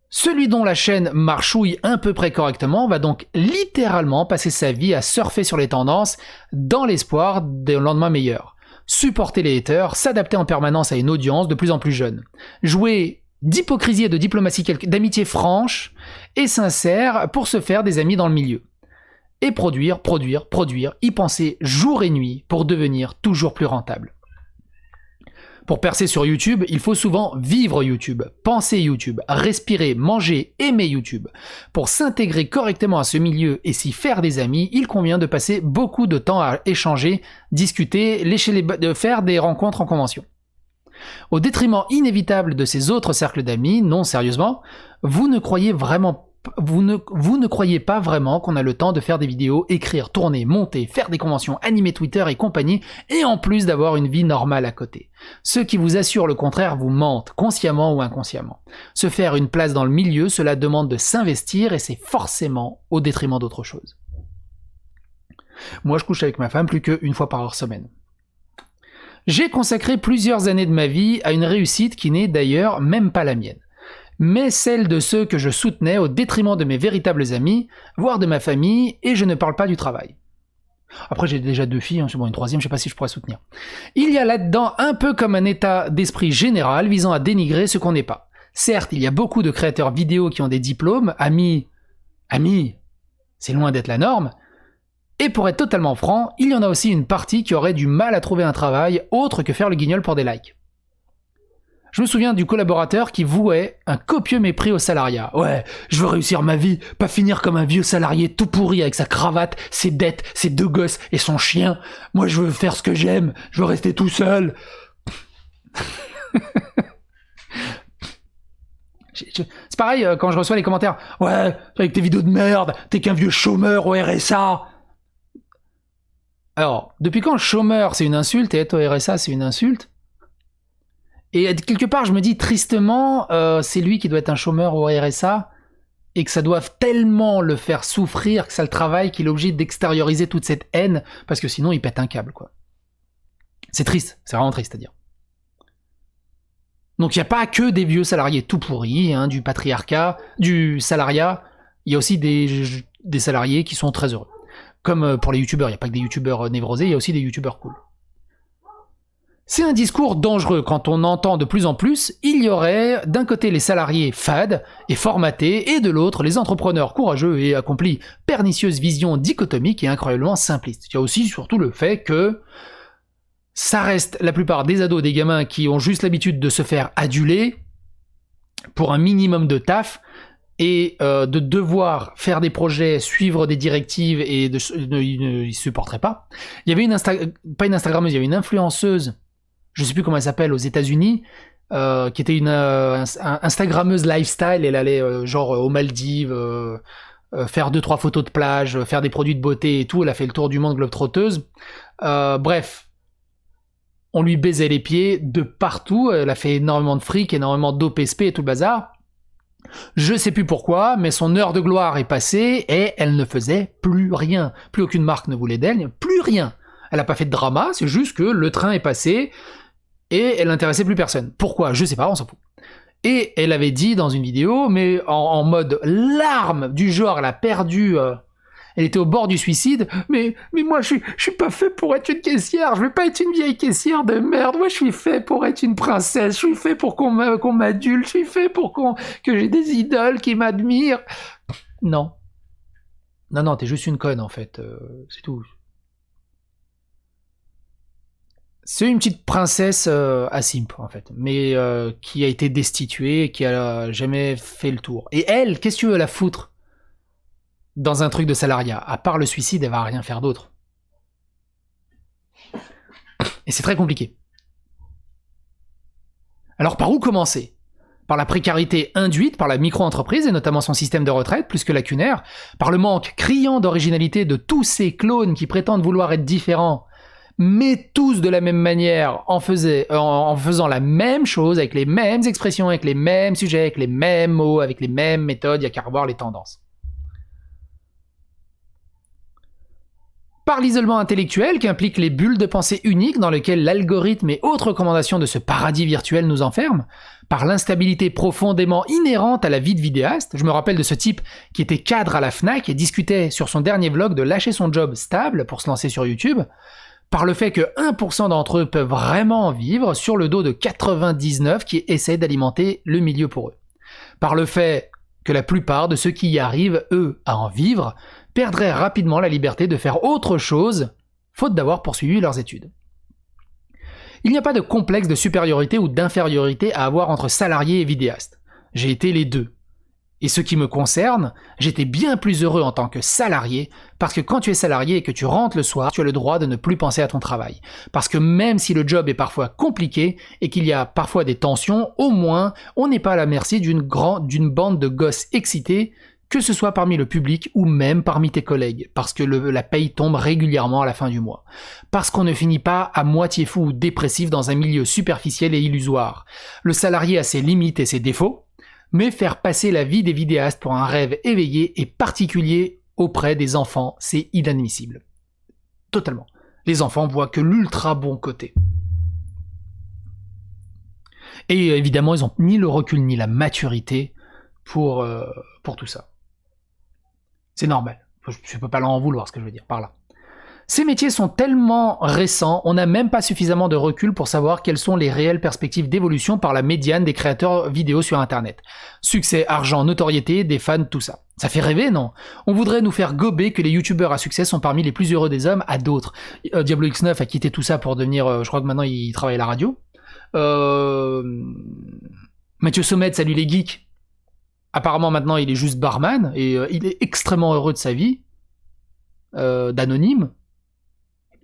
Celui dont la chaîne marchouille à peu près correctement va donc littéralement passer sa vie à surfer sur les tendances dans l'espoir d'un lendemain meilleur. Supporter les haters, s'adapter en permanence à une audience de plus en plus jeune. Jouer d'hypocrisie et de diplomatie, d'amitié franche et sincère pour se faire des amis dans le milieu. Et produire, y penser jour et nuit pour devenir toujours plus rentable. Pour percer sur YouTube, il faut souvent vivre YouTube, penser YouTube, respirer, manger, aimer YouTube. Pour s'intégrer correctement à ce milieu et s'y faire des amis, il convient de passer beaucoup de temps à échanger, discuter, faire des rencontres en convention. Au détriment inévitable de ces autres cercles d'amis, non sérieusement, vous ne croyez pas vraiment qu'on a le temps de faire des vidéos, écrire, tourner, monter, faire des conventions, animer Twitter et compagnie, et en plus d'avoir une vie normale à côté. Ceux qui vous assurent le contraire vous mentent, consciemment ou inconsciemment. Se faire une place dans le milieu, cela demande de s'investir et c'est forcément au détriment d'autre chose. Moi, je couche avec ma femme plus qu'1 fois par semaine. J'ai consacré plusieurs années de ma vie à une réussite qui n'est d'ailleurs même pas la mienne, mais celle de ceux que je soutenais au détriment de mes véritables amis, voire de ma famille, et je ne parle pas du travail. Après j'ai déjà 2 filles, c'est bon, une 3e, je sais pas si je pourrais soutenir. Il y a là-dedans un peu comme un état d'esprit général visant à dénigrer ce qu'on n'est pas. Certes, il y a beaucoup de créateurs vidéo qui ont des diplômes, amis, c'est loin d'être la norme, et pour être totalement franc, il y en a aussi une partie qui aurait du mal à trouver un travail autre que faire le guignol pour des likes. Je me souviens du collaborateur qui vouait un copieux mépris au salariat. Ouais, je veux réussir ma vie, pas finir comme un vieux salarié tout pourri avec sa cravate, ses dettes, ses 2 gosses et son chien. Moi, je veux faire ce que j'aime, je veux rester tout seul. C'est pareil quand je reçois les commentaires. Ouais, avec tes vidéos de merde, t'es qu'un vieux chômeur au RSA. Alors, depuis quand chômeur c'est une insulte et être au RSA c'est une insulte ? Et quelque part, je me dis tristement, c'est lui qui doit être un chômeur au RSA et que ça doit tellement le faire souffrir que ça le travaille qu'il est obligé d'extérioriser toute cette haine parce que sinon il pète un câble, quoi. C'est triste, c'est vraiment triste à dire. Donc il n'y a pas que des vieux salariés tout pourris, hein, du patriarcat, du salariat, il y a aussi des salariés qui sont très heureux. Comme pour les youtubeurs, il n'y a pas que des youtubeurs névrosés, il y a aussi des youtubeurs cool. C'est un discours dangereux quand on entend de plus en plus, il y aurait d'un côté les salariés fades et formatés, et de l'autre les entrepreneurs courageux et accomplis, pernicieuse vision dichotomique et incroyablement simpliste. Il y a aussi surtout le fait que ça reste la plupart des ados, des gamins qui ont juste l'habitude de se faire aduler pour un minimum de taf, et de devoir faire des projets, suivre des directives, et ils supporteraient pas. Il y avait pas une Instagrammeuse, il y avait une influenceuse, je sais plus comment elle s'appelle, aux États-Unis, qui était une Instagrammeuse lifestyle. Elle allait genre aux Maldives, faire 2-3 photos de plage, faire des produits de beauté et tout. Elle a fait le tour du monde globe-trotteuse. Bref, On lui baisait les pieds de partout, elle a fait énormément de fric, énormément d'OPSP et tout le bazar. Je sais plus pourquoi, mais son heure de gloire est passée et elle ne faisait plus rien. Plus aucune marque ne voulait d'elle, plus rien. Elle n'a pas fait de drama, c'est juste que le train est passé et elle n'intéressait plus personne. Pourquoi? Je sais pas, on s'en fout. Et elle avait dit dans une vidéo, mais en mode larme, du genre elle a perdu... elle était au bord du suicide, mais moi je suis pas fait pour être une caissière, je vais pas être une vieille caissière de merde, moi je suis fait pour être une princesse, je suis fait pour qu'on m'adulte, je suis fait pour que j'ai des idoles qui m'admirent. Non. Non, t'es juste une conne en fait, c'est tout. C'est une petite princesse à simp en fait, mais qui a été destituée et qui a jamais fait le tour. Et elle, qu'est-ce que tu veux la foutre dans un truc de salariat? À part le suicide, elle va rien faire d'autre. Et c'est très compliqué. Alors par où commencer? Par la précarité induite par la micro-entreprise et notamment son système de retraite plus que lacunaire, par le manque criant d'originalité de tous ces clones qui prétendent vouloir être différents, mais tous de la même manière en faisant la même chose, avec les mêmes expressions, avec les mêmes sujets, avec les mêmes mots, avec les mêmes méthodes, il n'y a qu'à revoir les tendances. Par l'isolement intellectuel qui implique les bulles de pensée uniques dans lesquelles l'algorithme et autres recommandations de ce paradis virtuel nous enferment, par l'instabilité profondément inhérente à la vie de vidéaste. Je me rappelle de ce type qui était cadre à la Fnac et discutait sur son dernier vlog de lâcher son job stable pour se lancer sur YouTube, par le fait que 1% d'entre eux peuvent vraiment en vivre sur le dos de 99 qui essaient d'alimenter le milieu pour eux, par le fait que la plupart de ceux qui y arrivent, eux, à en vivre, perdraient rapidement la liberté de faire autre chose, faute d'avoir poursuivi leurs études. Il n'y a pas de complexe de supériorité ou d'infériorité à avoir entre salarié et vidéaste. J'ai été les deux. Et ce qui me concerne, j'étais bien plus heureux en tant que salarié, parce que quand tu es salarié et que tu rentres le soir, tu as le droit de ne plus penser à ton travail. Parce que même si le job est parfois compliqué et qu'il y a parfois des tensions, au moins, on n'est pas à la merci d'une bande de gosses excités, que ce soit parmi le public ou même parmi tes collègues, parce que la paye tombe régulièrement à la fin du mois. Parce qu'on ne finit pas à moitié fou ou dépressif dans un milieu superficiel et illusoire. Le salarié a ses limites et ses défauts, mais faire passer la vie des vidéastes pour un rêve éveillé et particulier auprès des enfants, c'est inadmissible. Totalement. Les enfants voient que l'ultra bon côté. Et évidemment, ils n'ont ni le recul ni la maturité pour tout ça. C'est normal. Je ne peux pas l'en vouloir, ce que je veux dire par là. Ces métiers sont tellement récents, on n'a même pas suffisamment de recul pour savoir quelles sont les réelles perspectives d'évolution par la médiane des créateurs vidéo sur Internet. Succès, argent, notoriété, des fans, tout ça. Ça fait rêver, non? On voudrait nous faire gober que les youtubeurs à succès sont parmi les plus heureux des hommes à d'autres. Diablo X9 a quitté tout ça pour devenir... je crois que maintenant il travaille à la radio. Mathieu Sommet, salut les geeks. Apparemment maintenant il est juste barman et il est extrêmement heureux de sa vie. D'anonyme.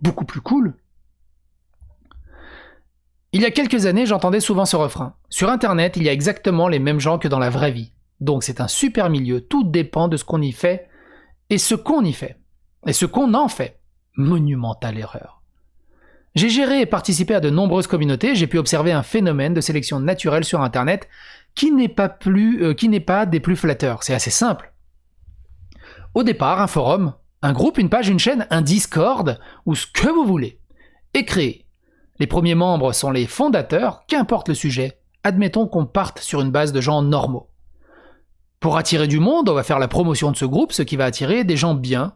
Beaucoup plus cool. Il y a quelques années, j'entendais souvent ce refrain. Sur Internet, il y a exactement les mêmes gens que dans la vraie vie. Donc c'est un super milieu, tout dépend de ce qu'on y fait et ce qu'on y fait. Et ce qu'on en fait. Monumentale erreur. J'ai géré et participé à de nombreuses communautés, j'ai pu observer un phénomène de sélection naturelle sur Internet qui n'est pas des plus flatteurs. C'est assez simple. Au départ, un forum, un groupe, une page, une chaîne, un Discord, ou ce que vous voulez, est créé. Les premiers membres sont les fondateurs, qu'importe le sujet. Admettons qu'on parte sur une base de gens normaux. Pour attirer du monde, on va faire la promotion de ce groupe, ce qui va attirer des gens bien,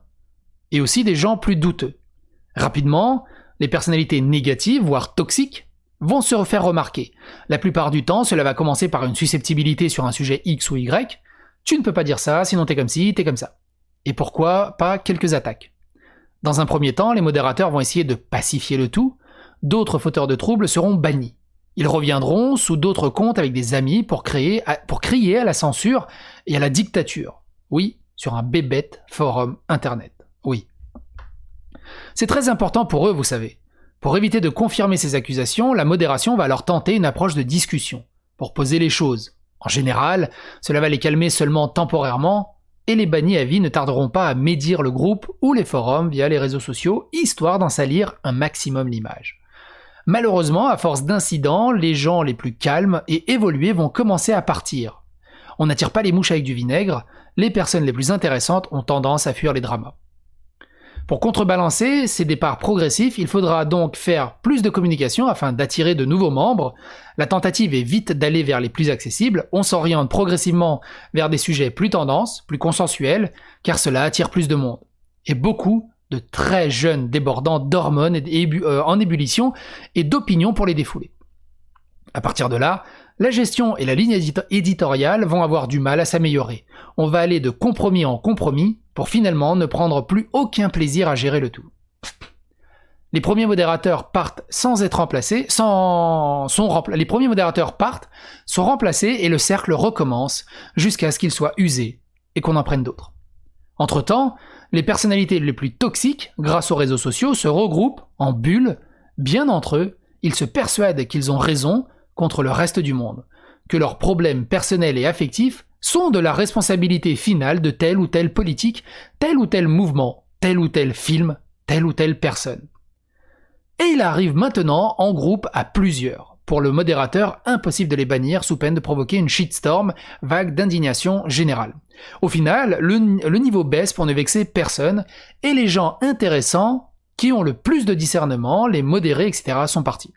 et aussi des gens plus douteux. Rapidement, les personnalités négatives, voire toxiques, vont se faire remarquer. La plupart du temps, cela va commencer par une susceptibilité sur un sujet X ou Y. Tu ne peux pas dire ça, sinon t'es comme ci, t'es comme ça. Et pourquoi pas quelques attaques? Dans un premier temps, les modérateurs vont essayer de pacifier le tout, d'autres fauteurs de troubles seront bannis. Ils reviendront sous d'autres comptes avec des amis pour crier à la censure et à la dictature. Oui, sur un bébête forum internet. Oui. C'est très important pour eux, vous savez. Pour éviter de confirmer ces accusations, la modération va alors tenter une approche de discussion, pour poser les choses. En général, cela va les calmer seulement temporairement, et les bannis à vie ne tarderont pas à médire le groupe ou les forums via les réseaux sociaux, histoire d'en salir un maximum l'image. Malheureusement, à force d'incidents, les gens les plus calmes et évolués vont commencer à partir. On n'attire pas les mouches avec du vinaigre, les personnes les plus intéressantes ont tendance à fuir les dramas. Pour contrebalancer ces départs progressifs, il faudra donc faire plus de communication afin d'attirer de nouveaux membres. La tentative est vite d'aller vers les plus accessibles, on s'oriente progressivement vers des sujets plus tendances, plus consensuels, car cela attire plus de monde. Et beaucoup de très jeunes débordants d'hormones en ébullition et d'opinions pour les défouler. À partir de là, la gestion et la ligne éditoriale vont avoir du mal à s'améliorer. On va aller de compromis en compromis pour finalement ne prendre plus aucun plaisir à gérer le tout. Les premiers modérateurs partent sans être remplacés, sont remplacés et le cercle recommence jusqu'à ce qu'il soit usé et qu'on en prenne d'autres. Entre-temps, les personnalités les plus toxiques, grâce aux réseaux sociaux, se regroupent en bulles, bien entre eux, ils se persuadent qu'ils ont raison contre le reste du monde, que leurs problèmes personnels et affectifs sont de la responsabilité finale de telle ou telle politique, tel ou tel mouvement, tel ou tel film, telle ou telle personne. Et il arrive maintenant en groupe à plusieurs. Pour le modérateur, impossible de les bannir sous peine de provoquer une shitstorm, vague d'indignation générale. Au final, le niveau baisse pour ne vexer personne, et les gens intéressants, qui ont le plus de discernement, les modérés, etc., sont partis.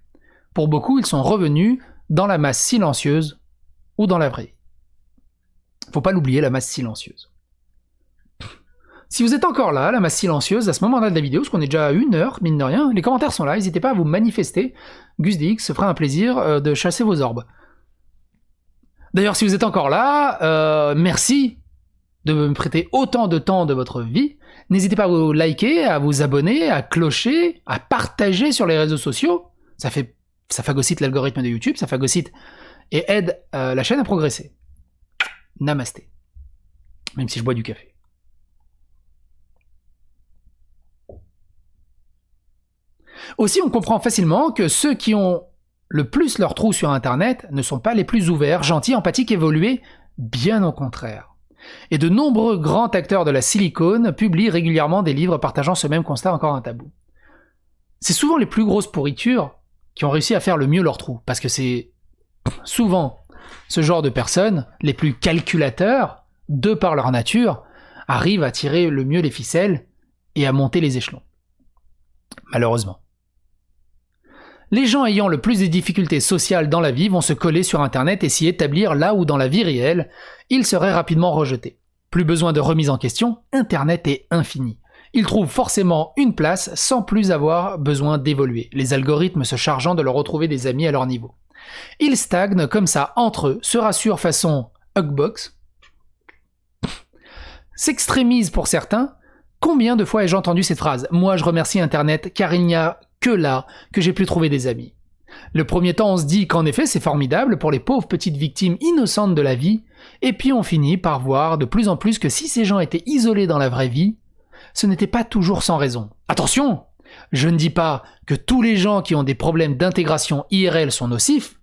Pour beaucoup, ils sont revenus dans la masse silencieuse ou dans la vraie. Faut pas l'oublier, la masse silencieuse. Si vous êtes encore là, la masse silencieuse, à ce moment-là de la vidéo, parce qu'on est déjà à 1 heure, mine de rien, les commentaires sont là, n'hésitez pas à vous manifester. GusDX se fera un plaisir de chasser vos orbes. D'ailleurs, si vous êtes encore là, merci de me prêter autant de temps de votre vie. N'hésitez pas à vous liker, à vous abonner, à clocher, à partager sur les réseaux sociaux. Ça phagocyte l'algorithme de YouTube, ça phagocyte et aide la chaîne à progresser. Namasté. Même si je bois du café. Aussi, on comprend facilement que ceux qui ont le plus leur trou sur Internet ne sont pas les plus ouverts, gentils, empathiques, évolués, bien au contraire. Et de nombreux grands acteurs de la silicone publient régulièrement des livres partageant ce même constat encore un tabou. C'est souvent les plus grosses pourritures qui ont réussi à faire le mieux leur trou, parce que c'est souvent ce genre de personnes, les plus calculateurs, de par leur nature, arrivent à tirer le mieux les ficelles et à monter les échelons. Malheureusement. Les gens ayant le plus de difficultés sociales dans la vie vont se coller sur Internet et s'y établir là où dans la vie réelle, ils seraient rapidement rejetés. Plus besoin de remise en question, Internet est infini. Ils trouvent forcément une place sans plus avoir besoin d'évoluer, les algorithmes se chargeant de leur retrouver des amis à leur niveau. Ils stagnent comme ça entre eux, se rassurent façon Hugbox, s'extrémisent pour certains. Combien de fois ai-je entendu cette phrase « Moi je remercie Internet car il n'y a que là que j'ai pu trouver des amis ». Le premier temps on se dit qu'en effet c'est formidable pour les pauvres petites victimes innocentes de la vie, et puis on finit par voir de plus en plus que si ces gens étaient isolés dans la vraie vie, ce n'était pas toujours sans raison. Attention, je ne dis pas que tous les gens qui ont des problèmes d'intégration IRL sont nocifs,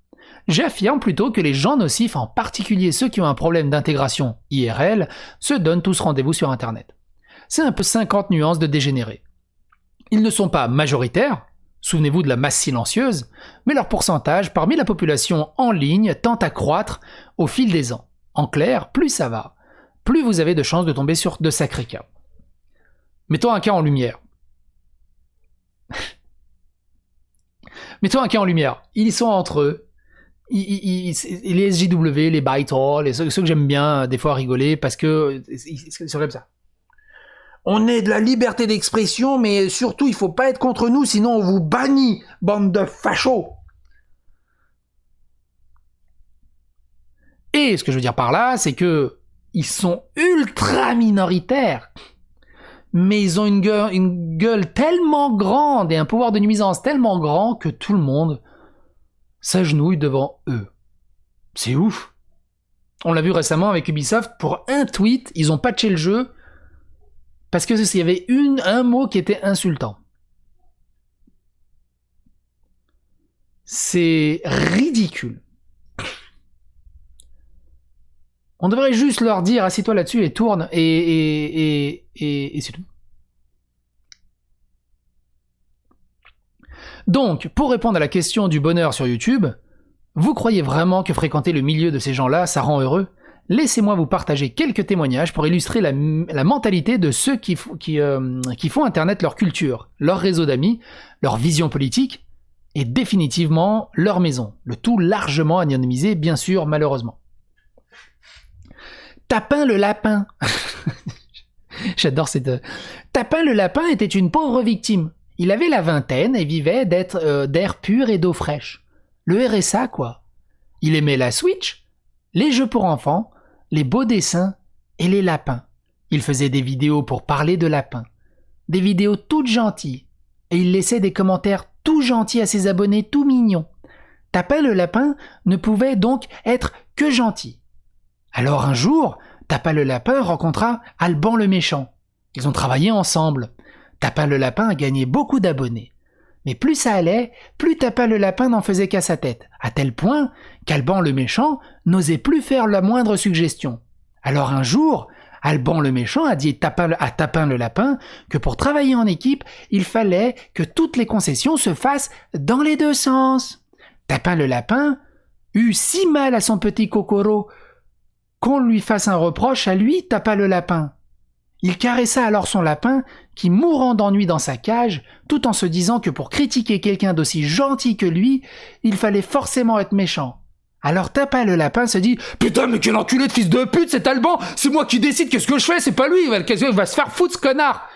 j'affirme plutôt que les gens nocifs, en particulier ceux qui ont un problème d'intégration IRL, se donnent tous rendez-vous sur Internet. C'est un peu 50 nuances de dégénérés. Ils ne sont pas majoritaires, souvenez-vous de la masse silencieuse, mais leur pourcentage parmi la population en ligne tend à croître au fil des ans. En clair, plus ça va, plus vous avez de chances de tomber sur de sacrés cas. Mettons un cas en lumière. Ils sont entre eux. Les SJW, les Bytall, ceux que j'aime bien des fois rigoler parce que c'est comme ça. On est de la liberté d'expression, mais surtout il faut pas être contre nous, sinon on vous bannit, bande de fachos. Et ce que je veux dire par là, c'est que ils sont ultra minoritaires, mais ils ont une gueule tellement grande et un pouvoir de nuisance tellement grand que tout le monde s'agenouille devant eux. C'est ouf. On l'a vu récemment avec Ubisoft, pour un tweet, ils ont patché le jeu parce que s'il y avait un mot qui était insultant. C'est ridicule. On devrait juste leur dire assis-toi là-dessus et tourne et c'est tout. Donc, pour répondre à la question du bonheur sur YouTube, vous croyez vraiment que fréquenter le milieu de ces gens-là, ça rend heureux ? Laissez-moi vous partager quelques témoignages pour illustrer la mentalité de ceux qui font Internet leur culture, leur réseau d'amis, leur vision politique et définitivement leur maison. Le tout largement anonymisé, bien sûr, malheureusement. Tapin le lapin. J'adore cette... Tapin le lapin était une pauvre victime. Il avait la vingtaine et vivait d'air pur et d'eau fraîche. Le RSA, quoi. Il aimait la Switch, les jeux pour enfants, les beaux dessins et les lapins. Il faisait des vidéos pour parler de lapins. Des vidéos toutes gentilles. Et il laissait des commentaires tout gentils à ses abonnés tout mignons. Tapin le lapin ne pouvait donc être que gentil. Alors un jour, Tapin le lapin rencontra Alban le méchant. Ils ont travaillé ensemble. Tapin le lapin a gagné beaucoup d'abonnés. Mais plus ça allait, plus Tapin le lapin n'en faisait qu'à sa tête, à tel point qu'Alban le méchant n'osait plus faire la moindre suggestion. Alors un jour, Alban le méchant a dit à Tapin le lapin que pour travailler en équipe, il fallait que toutes les concessions se fassent dans les deux sens. Tapin le lapin eut si mal à son petit cocoro qu'on lui fasse un reproche à lui, Tapin le lapin. Il caressa alors son lapin, qui mourant d'ennui dans sa cage, tout en se disant que pour critiquer quelqu'un d'aussi gentil que lui, il fallait forcément être méchant. Alors Tapin le lapin se dit « Putain, mais quel enculé de fils de pute, c'est Alban! C'est moi qui décide qu'est-ce que je fais, c'est pas lui! Il va se faire foutre, ce connard !»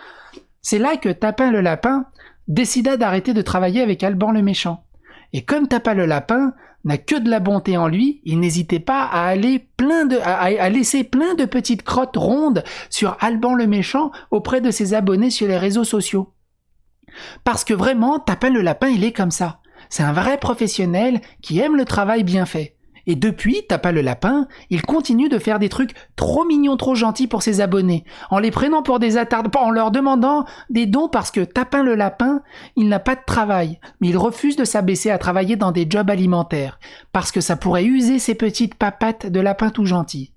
C'est là que Tapin le lapin décida d'arrêter de travailler avec Alban le méchant. Et comme Tapin le lapin n'a que de la bonté en lui, il n'hésitait pas à laisser plein de petites crottes rondes sur Alban le méchant auprès de ses abonnés sur les réseaux sociaux. Parce que vraiment, Tapin le lapin, il est comme ça. C'est un vrai professionnel qui aime le travail bien fait. Et depuis, Tapin le lapin, il continue de faire des trucs trop mignons, trop gentils pour ses abonnés, en les prenant pour des attards, en leur demandant des dons parce que Tapin le lapin, il n'a pas de travail, mais il refuse de s'abaisser à travailler dans des jobs alimentaires, parce que ça pourrait user ses petites papates de lapin tout gentil.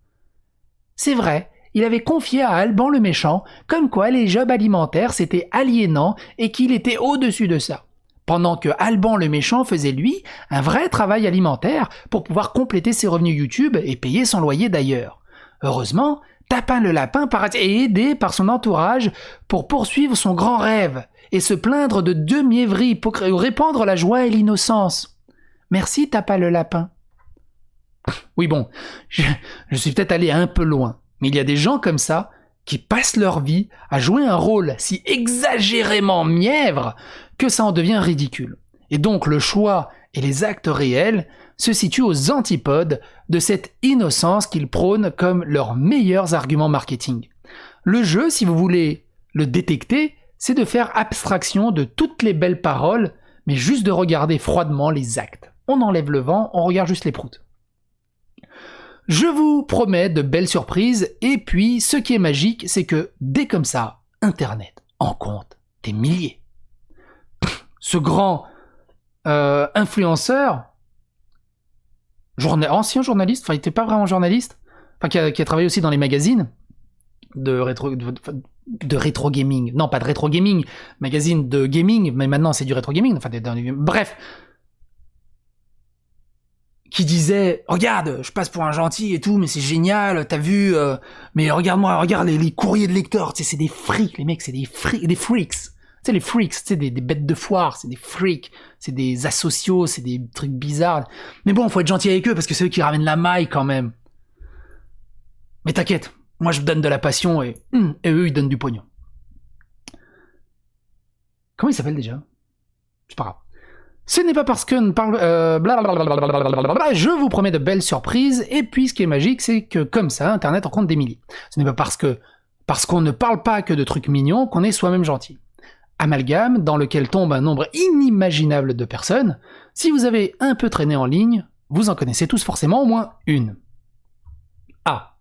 C'est vrai, il avait confié à Alban le méchant, comme quoi les jobs alimentaires c'était aliénant et qu'il était au-dessus de ça. Pendant que Alban le méchant faisait, lui, un vrai travail alimentaire pour pouvoir compléter ses revenus YouTube et payer son loyer d'ailleurs. Heureusement, Tapin le lapin est aidé par son entourage pour poursuivre son grand rêve et se plaindre de deux mièvreries pour répandre la joie et l'innocence. Merci Tapin le lapin. Oui bon, je suis peut-être allé un peu loin, mais il y a des gens comme ça qui passent leur vie à jouer un rôle si exagérément mièvre que ça en devient ridicule. Et donc le choix et les actes réels se situent aux antipodes de cette innocence qu'ils prônent comme leurs meilleurs arguments marketing. Le jeu, si vous voulez le détecter, c'est de faire abstraction de toutes les belles paroles, mais juste de regarder froidement les actes. On enlève le vent, on regarde juste les proutes. Je vous promets de belles surprises, et puis ce qui est magique, c'est que dès comme ça, Internet en compte des milliers. Ce grand influenceur, ancien journaliste, enfin il n'était pas vraiment journaliste, enfin qui a travaillé aussi dans les magazines de rétro gaming, non pas de rétro gaming, magazine de gaming, mais maintenant c'est du rétro gaming, enfin bref, qui disait « Regarde, je passe pour un gentil et tout, mais c'est génial, t'as vu, mais regarde-moi, regarde les courriers de lecteurs, tu sais, c'est des freaks, les mecs, c'est des freaks. Tu sais, les freaks, tu sais, des bêtes de foire, c'est des freaks, c'est des asociaux, c'est des trucs bizarres. Mais bon, faut être gentil avec eux, parce que c'est eux qui ramènent la maille, quand même. Mais t'inquiète, moi je donne de la passion, et eux, ils donnent du pognon. » Comment il s'appelle déjà ? C'est pas grave. Ce n'est pas parce que je vous promets de belles surprises, et puis ce qui est magique, c'est que comme ça, Internet en compte des milliers. Ce n'est pas parce qu'on ne parle pas que de trucs mignons qu'on est soi-même gentil. Amalgame, dans lequel tombe un nombre inimaginable de personnes, si vous avez un peu traîné en ligne, vous en connaissez tous forcément au moins une. Ah.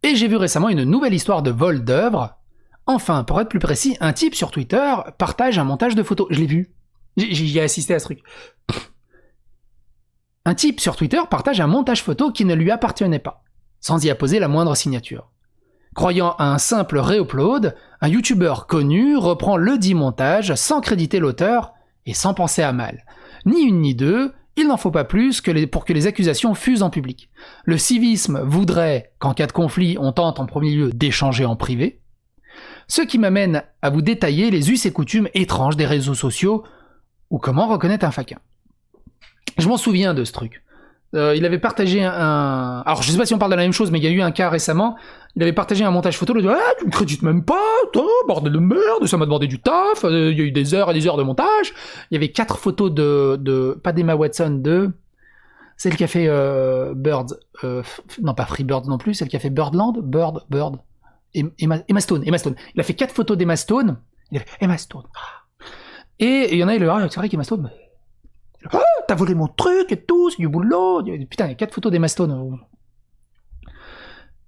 Et j'ai vu récemment une nouvelle histoire de vol d'œuvre. Enfin, pour être plus précis, un type sur Twitter partage un montage de photos. Je l'ai vu. J'y ai assisté à ce truc. Un type sur Twitter partage un montage photo qui ne lui appartenait pas, sans y apposer la moindre signature. Croyant à un simple réupload, un youtubeur connu reprend le dit montage sans créditer l'auteur et sans penser à mal. Ni une ni deux, il n'en faut pas plus pour que les accusations fusent en public. Le civisme voudrait qu'en cas de conflit, on tente en premier lieu d'échanger en privé. Ce qui m'amène à vous détailler les us et coutumes étranges des réseaux sociaux ou comment reconnaître un faquin. Je m'en souviens de ce truc. Il avait partagé un... Alors je sais pas si on parle de la même chose, mais il y a eu un cas récemment. Il avait partagé un montage photo, il a dit « Ah, tu me crédites même pas, toi, bordel de merde, ça m'a demandé du taf, il y a eu des heures et des heures de montage. » Il y avait 4 photos de pas d'Emma Watson, de... Celle qui a fait Birds, non pas Freebirds non plus, celle qui a fait Birdland, Bird, Emma Stone. Il a fait 4 photos d'Emma Stone, il a fait Emma Stone. Et il y en a, il a dit « c'est vrai qu'Emma Stone... » Ah, t'as volé mon truc et tout, c'est du boulot. Putain, il y a 4 photos d'Emma Stone.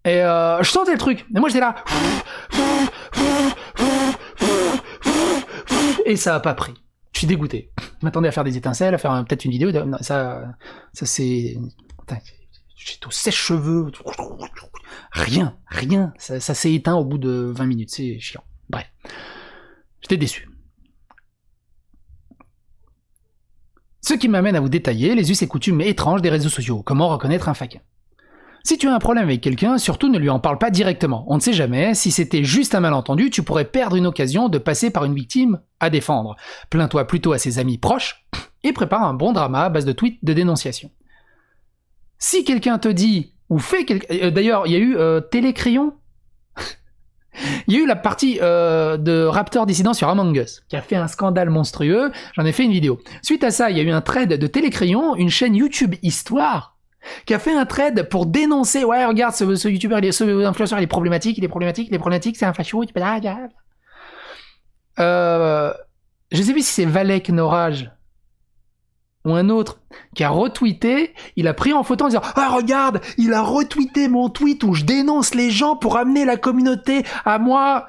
Et je sentais le truc. Et moi j'étais là. Et ça a pas pris. Je suis dégoûté. Je m'attendais à faire des étincelles, à faire peut-être une vidéo. Non, ça c'est... J'étais au sèche-cheveux. Rien. Ça s'est éteint au bout de 20 minutes. C'est chiant. Bref. J'étais déçu. Ce qui m'amène à vous détailler les us et coutumes étranges des réseaux sociaux. Comment reconnaître un faquin. Si tu as un problème avec quelqu'un, surtout ne lui en parle pas directement. On ne sait jamais, si c'était juste un malentendu, tu pourrais perdre une occasion de passer par une victime à défendre. Plains-toi plutôt à ses amis proches et prépare un bon drama à base de tweets de dénonciation. Si quelqu'un te dit ou fait quelque... D'ailleurs, il y a eu Télécrayon. Il y a eu la partie de Raptor Dissident sur Among Us, qui a fait un scandale monstrueux, j'en ai fait une vidéo. Suite à ça, il y a eu un thread de Télécrayon, une chaîne YouTube Histoire, qui a fait un thread pour dénoncer, ouais regarde, ce youtubeur, ce influenceur, il est problématique, c'est un facho, je sais plus si c'est Valek Norage, ou un autre, qui a retweeté, il a pris en photo en disant « Ah regarde, il a retweeté mon tweet où je dénonce les gens pour amener la communauté à moi !»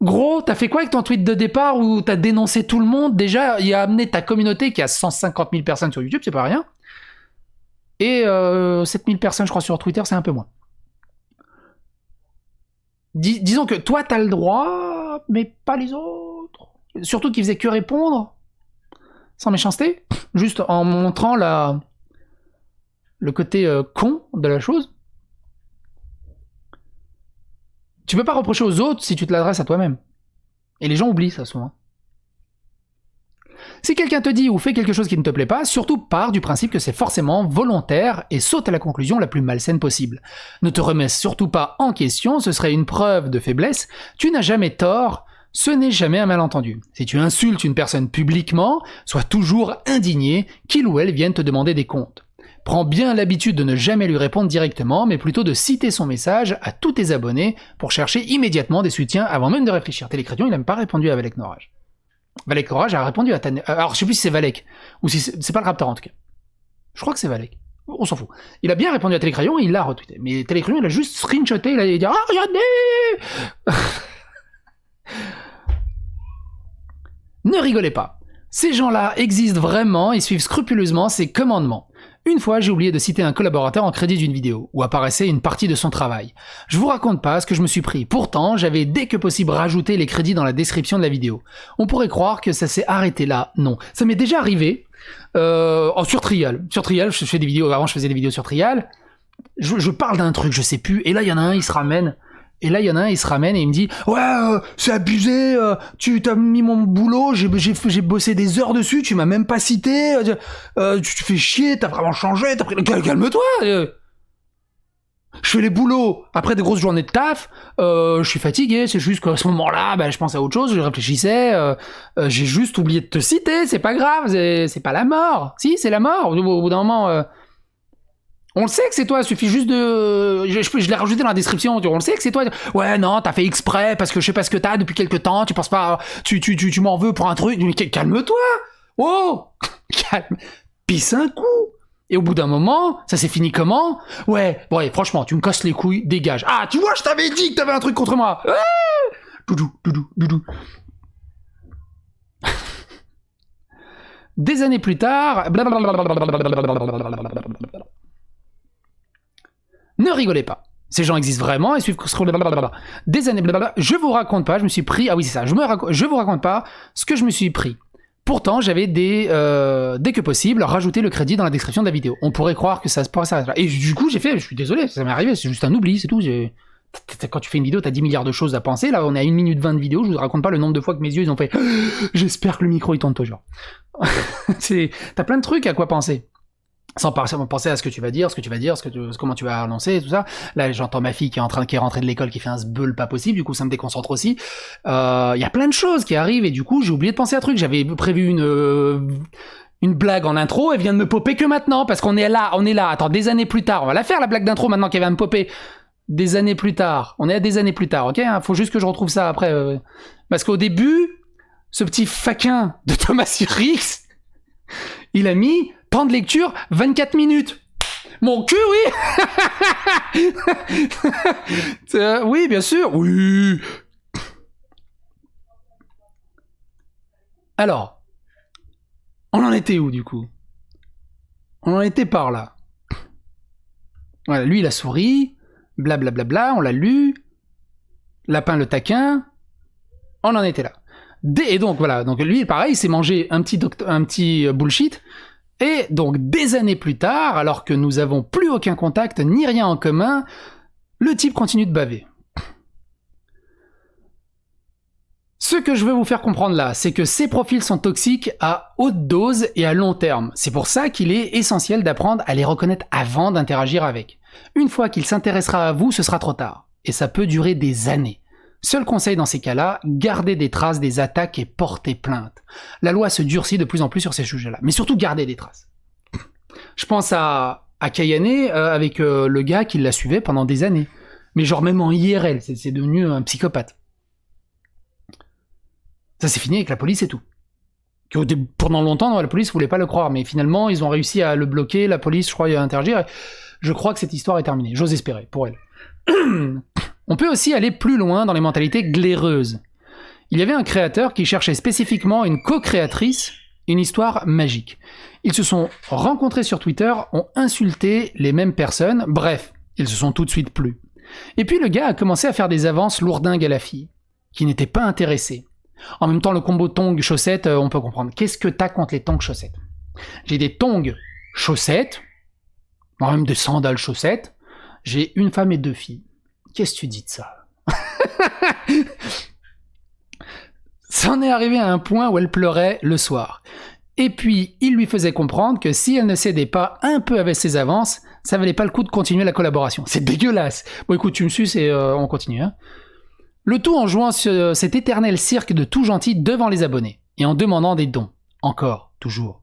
Gros, t'as fait quoi avec ton tweet de départ où t'as dénoncé tout le monde? Déjà, il a amené ta communauté qui a 150 000 personnes sur YouTube, c'est pas rien. Et 7 000 personnes, je crois, sur Twitter, c'est un peu moins. Disons que toi, t'as le droit, mais pas les autres. Surtout qu'ils faisaient que répondre. Sans méchanceté, juste en montrant le côté con de la chose. Tu peux pas reprocher aux autres si tu te l'adresses à toi-même. Et les gens oublient ça souvent. Si quelqu'un te dit ou fait quelque chose qui ne te plaît pas, surtout pars du principe que c'est forcément volontaire et saute à la conclusion la plus malsaine possible. Ne te remets surtout pas en question, ce serait une preuve de faiblesse, tu n'as jamais tort, ce n'est jamais un malentendu. Si tu insultes une personne publiquement, sois toujours indigné qu'il ou elle vienne te demander des comptes. Prends bien l'habitude de ne jamais lui répondre directement, mais plutôt de citer son message à tous tes abonnés pour chercher immédiatement des soutiens avant même de réfléchir. Télécrayon, il n'a même pas répondu à Valek Norage. Valek Norage a répondu à alors je sais plus si c'est Valek, ou si c'est pas le Raptor en tout cas. Je crois que c'est Valek. On s'en fout. Il a bien répondu à Télécrayon et il l'a retweeté. Mais Télécrayon, il a juste screenshoté, il a dit « Ah, regardez !» Ne rigolez pas. Ces gens-là existent vraiment et suivent scrupuleusement ces commandements. Une fois, j'ai oublié de citer un collaborateur en crédit d'une vidéo, où apparaissait une partie de son travail. Je vous raconte pas ce que je me suis pris. Pourtant, j'avais dès que possible rajouté les crédits dans la description de la vidéo. On pourrait croire que ça s'est arrêté là. Non. Ça m'est déjà arrivé, sur Trial. Sur Trial, je fais des vidéos, avant je faisais des vidéos sur Trial. Je parle d'un truc, je sais plus, et là il y en a un, il se ramène. Et là, il y en a un, il se ramène et il me dit « Ouais, c'est abusé, tu t'as mis mon boulot, j'ai bossé des heures dessus, tu m'as même pas cité, tu te fais chier, t'as vraiment changé, t'as pris... Calme-toi Je fais les boulots après des grosses journées de taf, je suis fatigué, c'est juste qu'à ce moment-là, je pensais à autre chose, je réfléchissais, j'ai juste oublié de te citer, c'est pas grave, c'est pas la mort. Si, c'est la mort, au bout d'un moment... On le sait que c'est toi, il suffit juste de... Je l'ai rajouté dans la description, on le sait que c'est toi. Ouais, non, t'as fait exprès, parce que je sais pas ce que t'as depuis quelque temps, tu penses pas... Tu m'en veux pour un truc, mais calme-toi. Oh, calme. Pisse un coup. Et au bout d'un moment, ça s'est fini comment? Ouais, franchement, tu me casses les couilles, dégage. Ah, tu vois, je t'avais dit que t'avais un truc contre moi. Ah, doudou. Des années plus tard... Ne rigolez pas. Ces gens existent vraiment et suivent des années. Je vous raconte pas, je me suis pris... Ah oui, c'est ça. Je vous raconte pas ce que je me suis pris. Pourtant, j'avais dès que possible rajouté le crédit dans la description de la vidéo. On pourrait croire que ça se passe là. Et du coup, j'ai fait, je suis désolé, ça m'est arrivé, c'est juste un oubli, c'est tout. Quand tu fais une vidéo, t'as 10 milliards de choses à penser. Là, on est à 1 minute 20 de vidéo, je vous raconte pas le nombre de fois que mes yeux, ils ont fait « J'espère que le micro, il tourne toujours. » T'as plein de trucs à quoi penser. Sans penser à ce que tu vas dire, comment tu vas annoncer, tout ça. Là, j'entends ma fille qui est rentrée de l'école, qui fait un sbeul pas possible, du coup, ça me déconcentre aussi. Y a plein de choses qui arrivent, et du coup, j'ai oublié de penser à un truc. J'avais prévu une blague en intro, elle vient de me popper que maintenant, parce qu'on est là. Attends, des années plus tard, on va la faire, la blague d'intro, maintenant qu'elle va me popper. Des années plus tard. On est à des années plus tard, ok? Faut juste que je retrouve ça après. Parce qu'au début, ce petit faquin de Thomas Urix, il a mis temps de lecture 24 minutes. Mon cul, oui. Oui, bien sûr, oui. Alors, on en était où, du coup? On en était par là. Voilà, lui, il a souri, blablabla, on l'a lu, Lapin le taquin, on en était là. Et donc, voilà, donc lui, pareil, il s'est mangé un petit bullshit. Et donc, des années plus tard, alors que nous avons plus aucun contact, ni rien en commun, le type continue de baver. Ce que je veux vous faire comprendre là, c'est que ces profils sont toxiques à haute dose et à long terme. C'est pour ça qu'il est essentiel d'apprendre à les reconnaître avant d'interagir avec. Une fois qu'il s'intéressera à vous, ce sera trop tard. Et ça peut durer des années. Seul conseil dans ces cas-là, gardez des traces des attaques et portez plainte. La loi se durcit de plus en plus sur ces sujets-là, mais surtout gardez des traces. Je pense à Kayane avec le gars qui la suivait pendant des années. Mais genre même en IRL, c'est devenu un psychopathe. Ça s'est fini avec la police et tout. Pendant longtemps, la police voulait pas le croire, mais finalement, ils ont réussi à le bloquer, la police, je crois, a interagir. Je crois que cette histoire est terminée. J'ose espérer, pour elle. On peut aussi aller plus loin dans les mentalités glaireuses. Il y avait un créateur qui cherchait spécifiquement une co-créatrice, une histoire magique. Ils se sont rencontrés sur Twitter, ont insulté les mêmes personnes, bref, ils se sont tout de suite plu. Et puis le gars a commencé à faire des avances lourdingues à la fille, qui n'était pas intéressée. En même temps, le combo tongs-chaussettes, on peut comprendre. Qu'est-ce que t'as contre les tongs-chaussettes? J'ai des tongs-chaussettes, même des sandales-chaussettes, j'ai une femme et 2 filles. Qu'est-ce que tu dis de ça? Ça en est arrivé à un point où elle pleurait le soir. Et puis, il lui faisait comprendre que si elle ne cédait pas un peu avec ses avances, ça valait pas le coup de continuer la collaboration. C'est dégueulasse. Bon, écoute, tu me suces et on continue. Hein. Le tout en jouant cet éternel cirque de tout gentil devant les abonnés. Et en demandant des dons. Encore, toujours.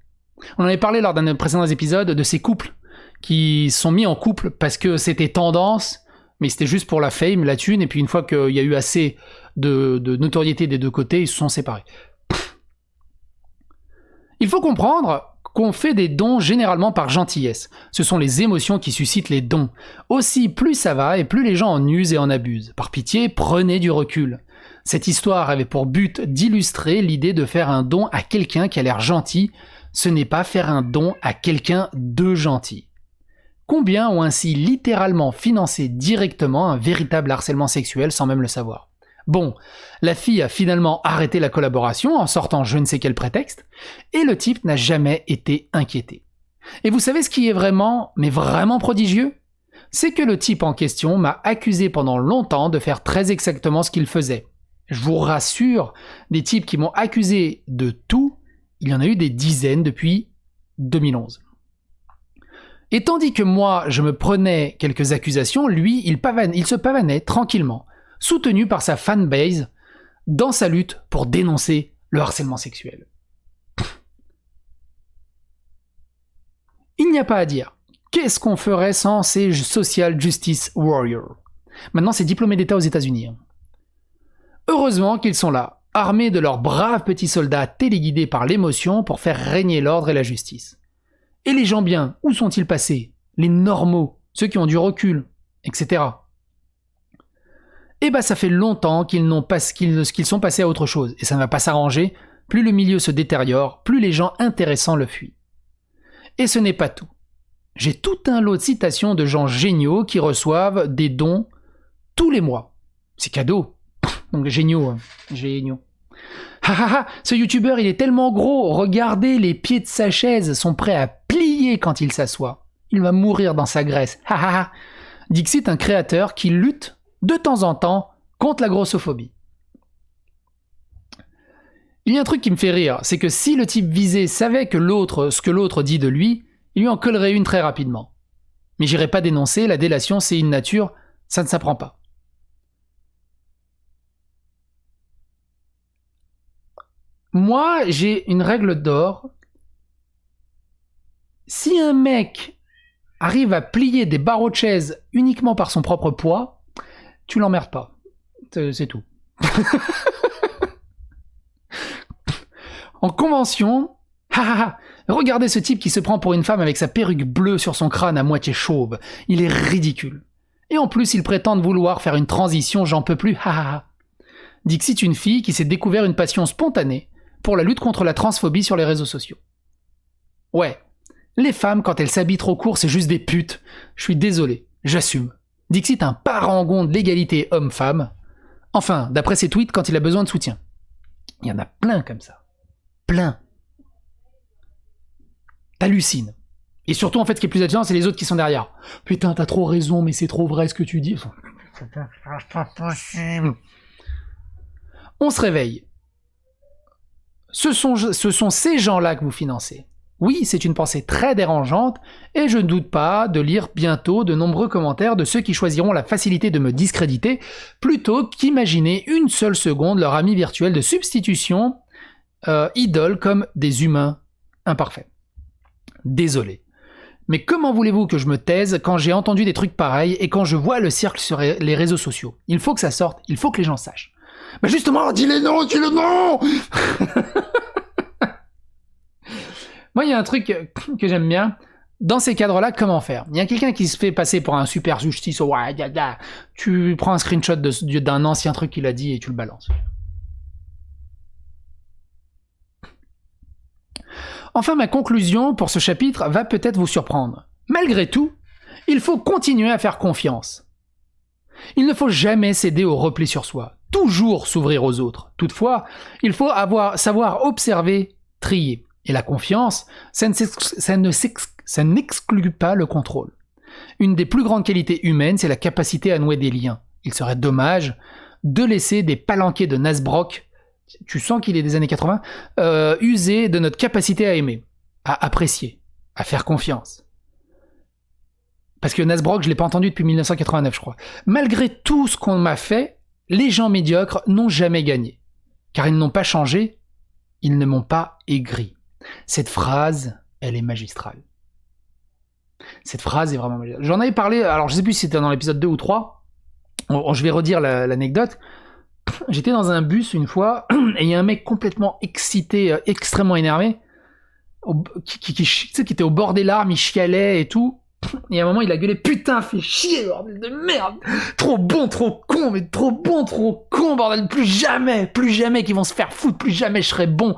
On en avait parlé lors d'un des précédents épisodes de ces couples qui sont mis en couple parce que c'était tendance, mais c'était juste pour la fame, la thune, et puis une fois qu'il y a eu assez de notoriété des deux côtés, ils se sont séparés. Il faut comprendre qu'on fait des dons généralement par gentillesse. Ce sont les émotions qui suscitent les dons. Aussi, plus ça va et plus les gens en usent et en abusent. Par pitié, prenez du recul. Cette histoire avait pour but d'illustrer l'idée de faire un don à quelqu'un qui a l'air gentil. Ce n'est pas faire un don à quelqu'un de gentil. Combien ont ainsi littéralement financé directement un véritable harcèlement sexuel sans même le savoir? Bon, la fille a finalement arrêté la collaboration en sortant je ne sais quel prétexte, et le type n'a jamais été inquiété. Et vous savez ce qui est vraiment, mais vraiment prodigieux? C'est que le type en question m'a accusé pendant longtemps de faire très exactement ce qu'il faisait. Je vous rassure, des types qui m'ont accusé de tout, il y en a eu des dizaines depuis 2011. Et tandis que moi, je me prenais quelques accusations, lui, il se pavanait tranquillement, soutenu par sa fanbase, dans sa lutte pour dénoncer le harcèlement sexuel. Il n'y a pas à dire. Qu'est-ce qu'on ferait sans ces social justice warriors? Maintenant, c'est diplômé d'État aux États-Unis. Heureusement qu'ils sont là, armés de leurs braves petits soldats téléguidés par l'émotion pour faire régner l'ordre et la justice. Et les gens bien, où sont-ils passés? Les normaux, ceux qui ont du recul, etc. Eh ben ça fait longtemps qu'ils sont passés à autre chose, et ça ne va pas s'arranger, plus le milieu se détériore, plus les gens intéressants le fuient. Et ce n'est pas tout. J'ai tout un lot de citations de gens géniaux qui reçoivent des dons tous les mois. C'est cadeau. Donc géniaux, géniaux. Ah ah ah, ce youtubeur il est tellement gros, regardez les pieds de sa chaise sont prêts à plier quand il s'assoit. Il va mourir dans sa graisse. Ah ah ah. Dixit, un créateur qui lutte de temps en temps contre la grossophobie. Il y a un truc qui me fait rire, c'est que si le type visé savait que ce que l'autre dit de lui, il lui en collerait une très rapidement. Mais j'irai pas dénoncer, la délation c'est une nature, ça ne s'apprend pas. Moi, j'ai une règle d'or. Si un mec arrive à plier des barreaux de chaise uniquement par son propre poids, tu l'emmerdes pas. C'est tout. En convention, regardez ce type qui se prend pour une femme avec sa perruque bleue sur son crâne à moitié chauve. Il est ridicule. Et en plus, il prétend vouloir faire une transition, j'en peux plus. Dixit, une fille qui s'est découvert une passion spontanée pour la lutte contre la transphobie sur les réseaux sociaux. Ouais, les femmes, quand elles s'habillent trop court, c'est juste des putes. Je suis désolé, j'assume. Dixit, un parangon de l'égalité homme-femme. Enfin, d'après ses tweets, quand il a besoin de soutien. Il y en a plein comme ça. Plein. T'hallucines. Et surtout, en fait, ce qui est plus attirant, c'est les autres qui sont derrière. Putain, t'as trop raison, mais c'est trop vrai ce que tu dis. On se réveille. Ce sont ces gens-là que vous financez. Oui, c'est une pensée très dérangeante, et je ne doute pas de lire bientôt de nombreux commentaires de ceux qui choisiront la facilité de me discréditer, plutôt qu'imaginer une seule seconde leur ami virtuel de substitution, idole comme des humains imparfaits. Désolé. Mais comment voulez-vous que je me taise quand j'ai entendu des trucs pareils et quand je vois le cirque sur les réseaux sociaux? Il faut que ça sorte, il faut que les gens sachent. Mais justement, dis-les non, dis-le non. Moi, il y a un truc que j'aime bien. Dans ces cadres-là, comment faire? Il y a quelqu'un qui se fait passer pour un super justice. Ouais, tu prends un screenshot d'un ancien truc qu'il a dit et tu le balances. Enfin, ma conclusion pour ce chapitre va peut-être vous surprendre. Malgré tout, il faut continuer à faire confiance. Il ne faut jamais céder au repli sur soi, toujours s'ouvrir aux autres. Toutefois, il faut savoir observer, trier. Et la confiance, ça n'exclut pas le contrôle. Une des plus grandes qualités humaines, c'est la capacité à nouer des liens. Il serait dommage de laisser des palanquets de Nasbrock, tu sens qu'il est des années 80, user de notre capacité à aimer, à apprécier, à faire confiance. Parce que Nasbrock, je l'ai pas entendu depuis 1989, je crois. Malgré tout ce qu'on m'a fait, les gens médiocres n'ont jamais gagné. Car ils n'ont pas changé, ils ne m'ont pas aigri. Cette phrase, elle est magistrale. Cette phrase est vraiment magistrale. J'en avais parlé, alors je sais plus si c'était dans l'épisode 2 ou 3. Je vais redire l'anecdote. J'étais dans un bus une fois, et il y a un mec complètement excité, extrêmement énervé, qui était au bord des larmes, il chialait et tout. Et à un moment, il a gueulé, putain, fais chier, bordel de merde, trop bon, trop con, mais trop bon, trop con, bordel, plus jamais qu'ils vont se faire foutre, plus jamais je serai bon.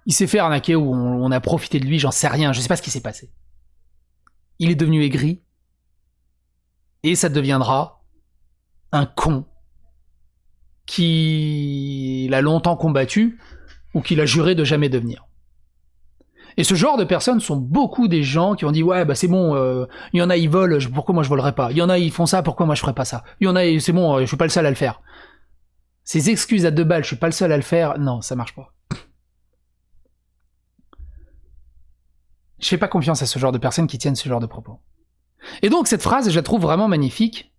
Il s'est fait arnaquer ou on a profité de lui, j'en sais rien, je sais pas ce qui s'est passé. Il est devenu aigri, et ça deviendra un con qu'il a longtemps combattu ou qu'il a juré de jamais devenir. Et ce genre de personnes sont beaucoup des gens qui ont dit ouais bah c'est bon, il y en a ils volent, pourquoi moi je volerais pas? Il y en a ils font ça, pourquoi moi je ferais pas ça? Il y en a c'est bon, je suis pas le seul à le faire. Ces excuses à 2 balles, je suis pas le seul à le faire, non ça marche pas. Je fais pas confiance à ce genre de personnes qui tiennent ce genre de propos. Et donc cette phrase, je la trouve vraiment magnifique.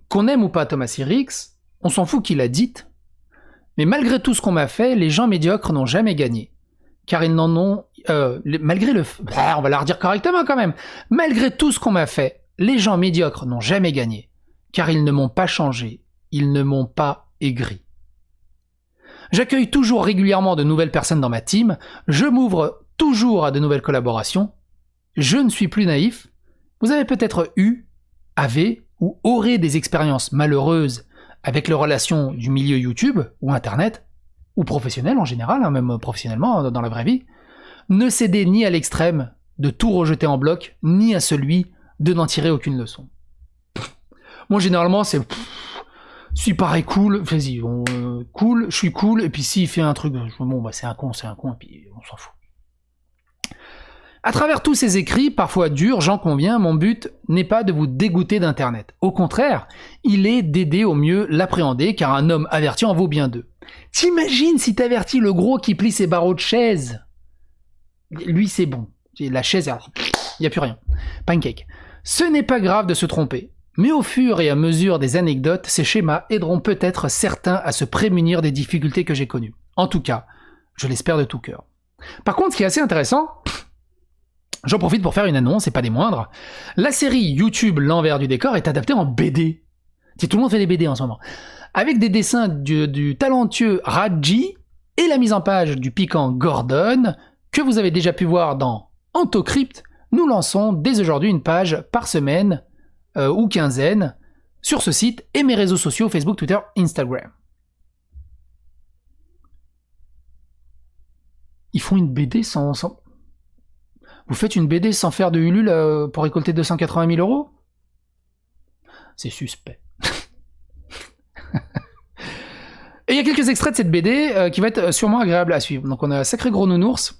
Qu'on aime ou pas Thomas Sirix, on s'en fout qu'il l'a dite, mais malgré tout ce qu'on m'a fait, les gens médiocres n'ont jamais gagné. Car ils n'en ont... malgré le... on va la redire correctement quand même. Malgré tout ce qu'on m'a fait, les gens médiocres n'ont jamais gagné. Car ils ne m'ont pas changé, ils ne m'ont pas aigri. J'accueille toujours régulièrement de nouvelles personnes dans ma team, je m'ouvre toujours à de nouvelles collaborations, je ne suis plus naïf, vous avez peut-être eu, avez ou aurez des expériences malheureuses avec les relations du milieu YouTube ou Internet, ou professionnel en général, hein, même professionnellement dans la vraie vie, ne cédez ni à l'extrême de tout rejeter en bloc, ni à celui de n'en tirer aucune leçon. Moi généralement c'est s'il paraît cool, vas-y, cool, je suis cool, et puis s'il fait un truc, bon, bah c'est un con, et puis on s'en fout. À travers tous ces écrits, parfois durs, j'en conviens, mon but n'est pas de vous dégoûter d'Internet. Au contraire, il est d'aider au mieux l'appréhender, car un homme averti en vaut bien deux. T'imagines si t'avertis le gros qui plie ses barreaux de chaise? Lui, c'est bon. La chaise, il n'y a plus rien. Pancake. Ce n'est pas grave de se tromper. Mais au fur et à mesure des anecdotes, ces schémas aideront peut-être certains à se prémunir des difficultés que j'ai connues. En tout cas, je l'espère de tout cœur. Par contre, ce qui est assez intéressant, j'en profite pour faire une annonce, et pas des moindres. La série YouTube L'envers du décor est adaptée en BD. Tout le monde fait des BD en ce moment. Avec des dessins du talentueux Raji et la mise en page du piquant Gordon, que vous avez déjà pu voir dans Antocrypt, nous lançons dès aujourd'hui une page par semaine ou quinzaine sur ce site et mes réseaux sociaux Facebook, Twitter, Instagram. Ils font une BD sans... Vous faites une BD sans faire de Ulule pour récolter 280 000 €? C'est suspect. Et il y a quelques extraits de cette BD qui va être sûrement agréable à suivre. Donc on a Sacré Gros Nounours.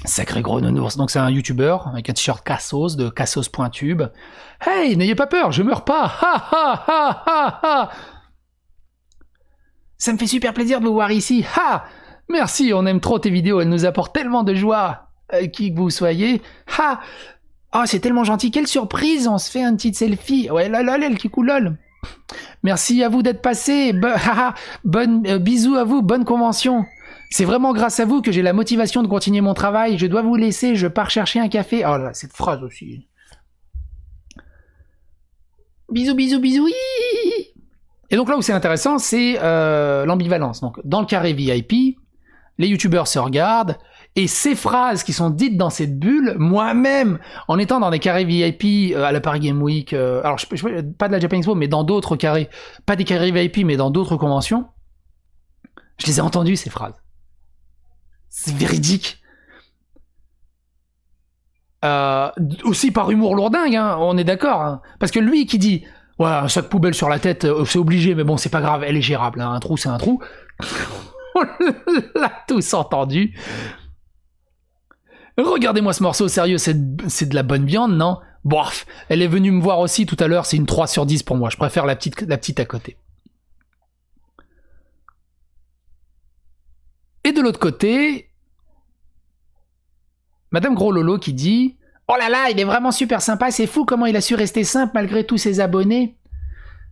Sacré Gros Nounours, donc c'est un youtubeur avec un t-shirt Cassos de Cassos.tube. Hey, n'ayez pas peur, je meurs pas. Ha ha ha ha ha. Ça me fait super plaisir de vous voir ici. Ha. Merci, on aime trop tes vidéos, elles nous apportent tellement de joie. Qui que vous soyez. Ha. Oh, c'est tellement gentil, quelle surprise, on se fait un petit selfie. Ouais, lol, qui cool, lol. Merci à vous d'être passé. Bisous à vous, bonne convention. C'est vraiment grâce à vous que j'ai la motivation de continuer mon travail. Je dois vous laisser, je pars chercher un café. Oh là, cette phrase aussi. Bisous, bisous, bisous. Et donc là où c'est intéressant, c'est l'ambivalence. Donc dans le carré VIP, les youtubeurs se regardent, et ces phrases qui sont dites dans cette bulle, moi-même, en étant dans des carrés VIP à la Paris Game Week, alors pas de la Japan Expo, mais dans d'autres carrés, pas des carrés VIP, mais dans d'autres conventions, je les ai entendues, ces phrases. C'est véridique. Aussi par humour lourdingue, hein, on est d'accord. Hein, parce que lui qui dit « Ouais, un sac poubelle sur la tête, c'est obligé, mais bon, c'est pas grave, elle est gérable, hein, un trou, c'est un trou. » On l'a tous entendu. Regardez-moi ce morceau, sérieux, c'est de la bonne viande, non? Bof, elle est venue me voir aussi tout à l'heure, c'est une 3 sur 10 pour moi, je préfère la petite à côté. Et de l'autre côté, Madame Gros Lolo qui dit « Oh là là, il est vraiment super sympa, c'est fou comment il a su rester simple malgré tous ses abonnés. »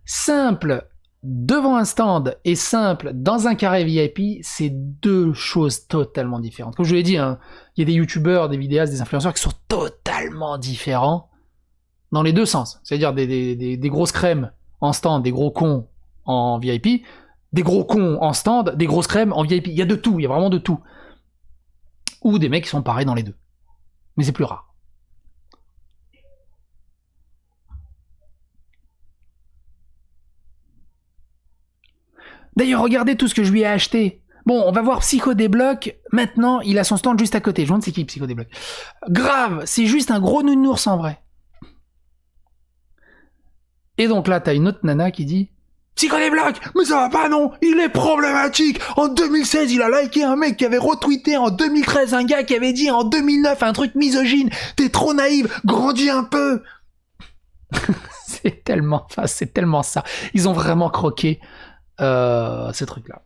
Simple devant un stand et simple dans un carré VIP, c'est deux choses totalement différentes. Comme je vous l'ai dit, hein, il y a des youtubeurs, des vidéastes, des influenceurs qui sont totalement différents dans les deux sens. C'est-à-dire des grosses crèmes en stand, des gros cons en VIP, des gros cons en stand, des grosses crèmes en VIP. Il y a de tout, il y a vraiment de tout. Ou des mecs qui sont pareils dans les deux. Mais c'est plus rare. D'ailleurs, regardez tout ce que je lui ai acheté. Bon, on va voir Psycho Débloque. Maintenant, il a son stand juste à côté. Je me demande c'est qui Psycho Débloque. Grave, c'est juste un gros nounours en vrai. Et donc là, t'as une autre nana qui dit Psycho Débloque, mais ça va pas non, il est problématique. En 2016, il a liké un mec qui avait retweeté en 2013 un gars qui avait dit en 2009 un truc misogyne. T'es trop naïve, grandis un peu. c'est tellement ça. Ils ont vraiment croqué ces trucs-là.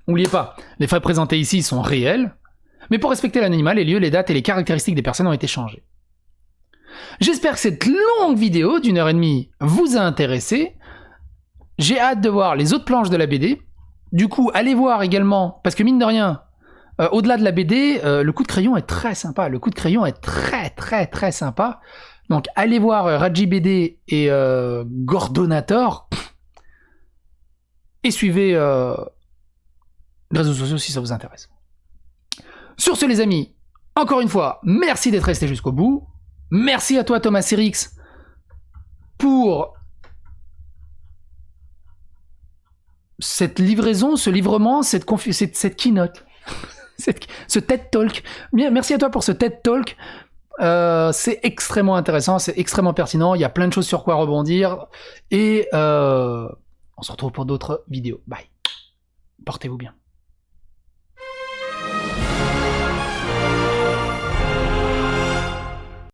N'oubliez pas, les faits présentés ici sont réels, mais pour respecter l'anonymat, les lieux, les dates et les caractéristiques des personnes ont été changés. J'espère que cette longue vidéo d'1h30 vous a intéressé. J'ai hâte de voir les autres planches de la BD. Du coup, allez voir également, parce que mine de rien, au-delà de la BD, le coup de crayon est très sympa. Le coup de crayon est très sympa. Donc allez voir Raji BD et Gordonator. Et suivez les réseaux sociaux si ça vous intéresse. Sur ce les amis, encore une fois, merci d'être resté jusqu'au bout. Merci à toi Thomas Serix pour cette livraison, ce livrement, cette keynote, ce TED Talk. Merci à toi pour ce TED Talk. C'est extrêmement intéressant, c'est extrêmement pertinent. Il y a plein de choses sur quoi rebondir. Et On se retrouve pour d'autres vidéos. Bye. Portez-vous bien.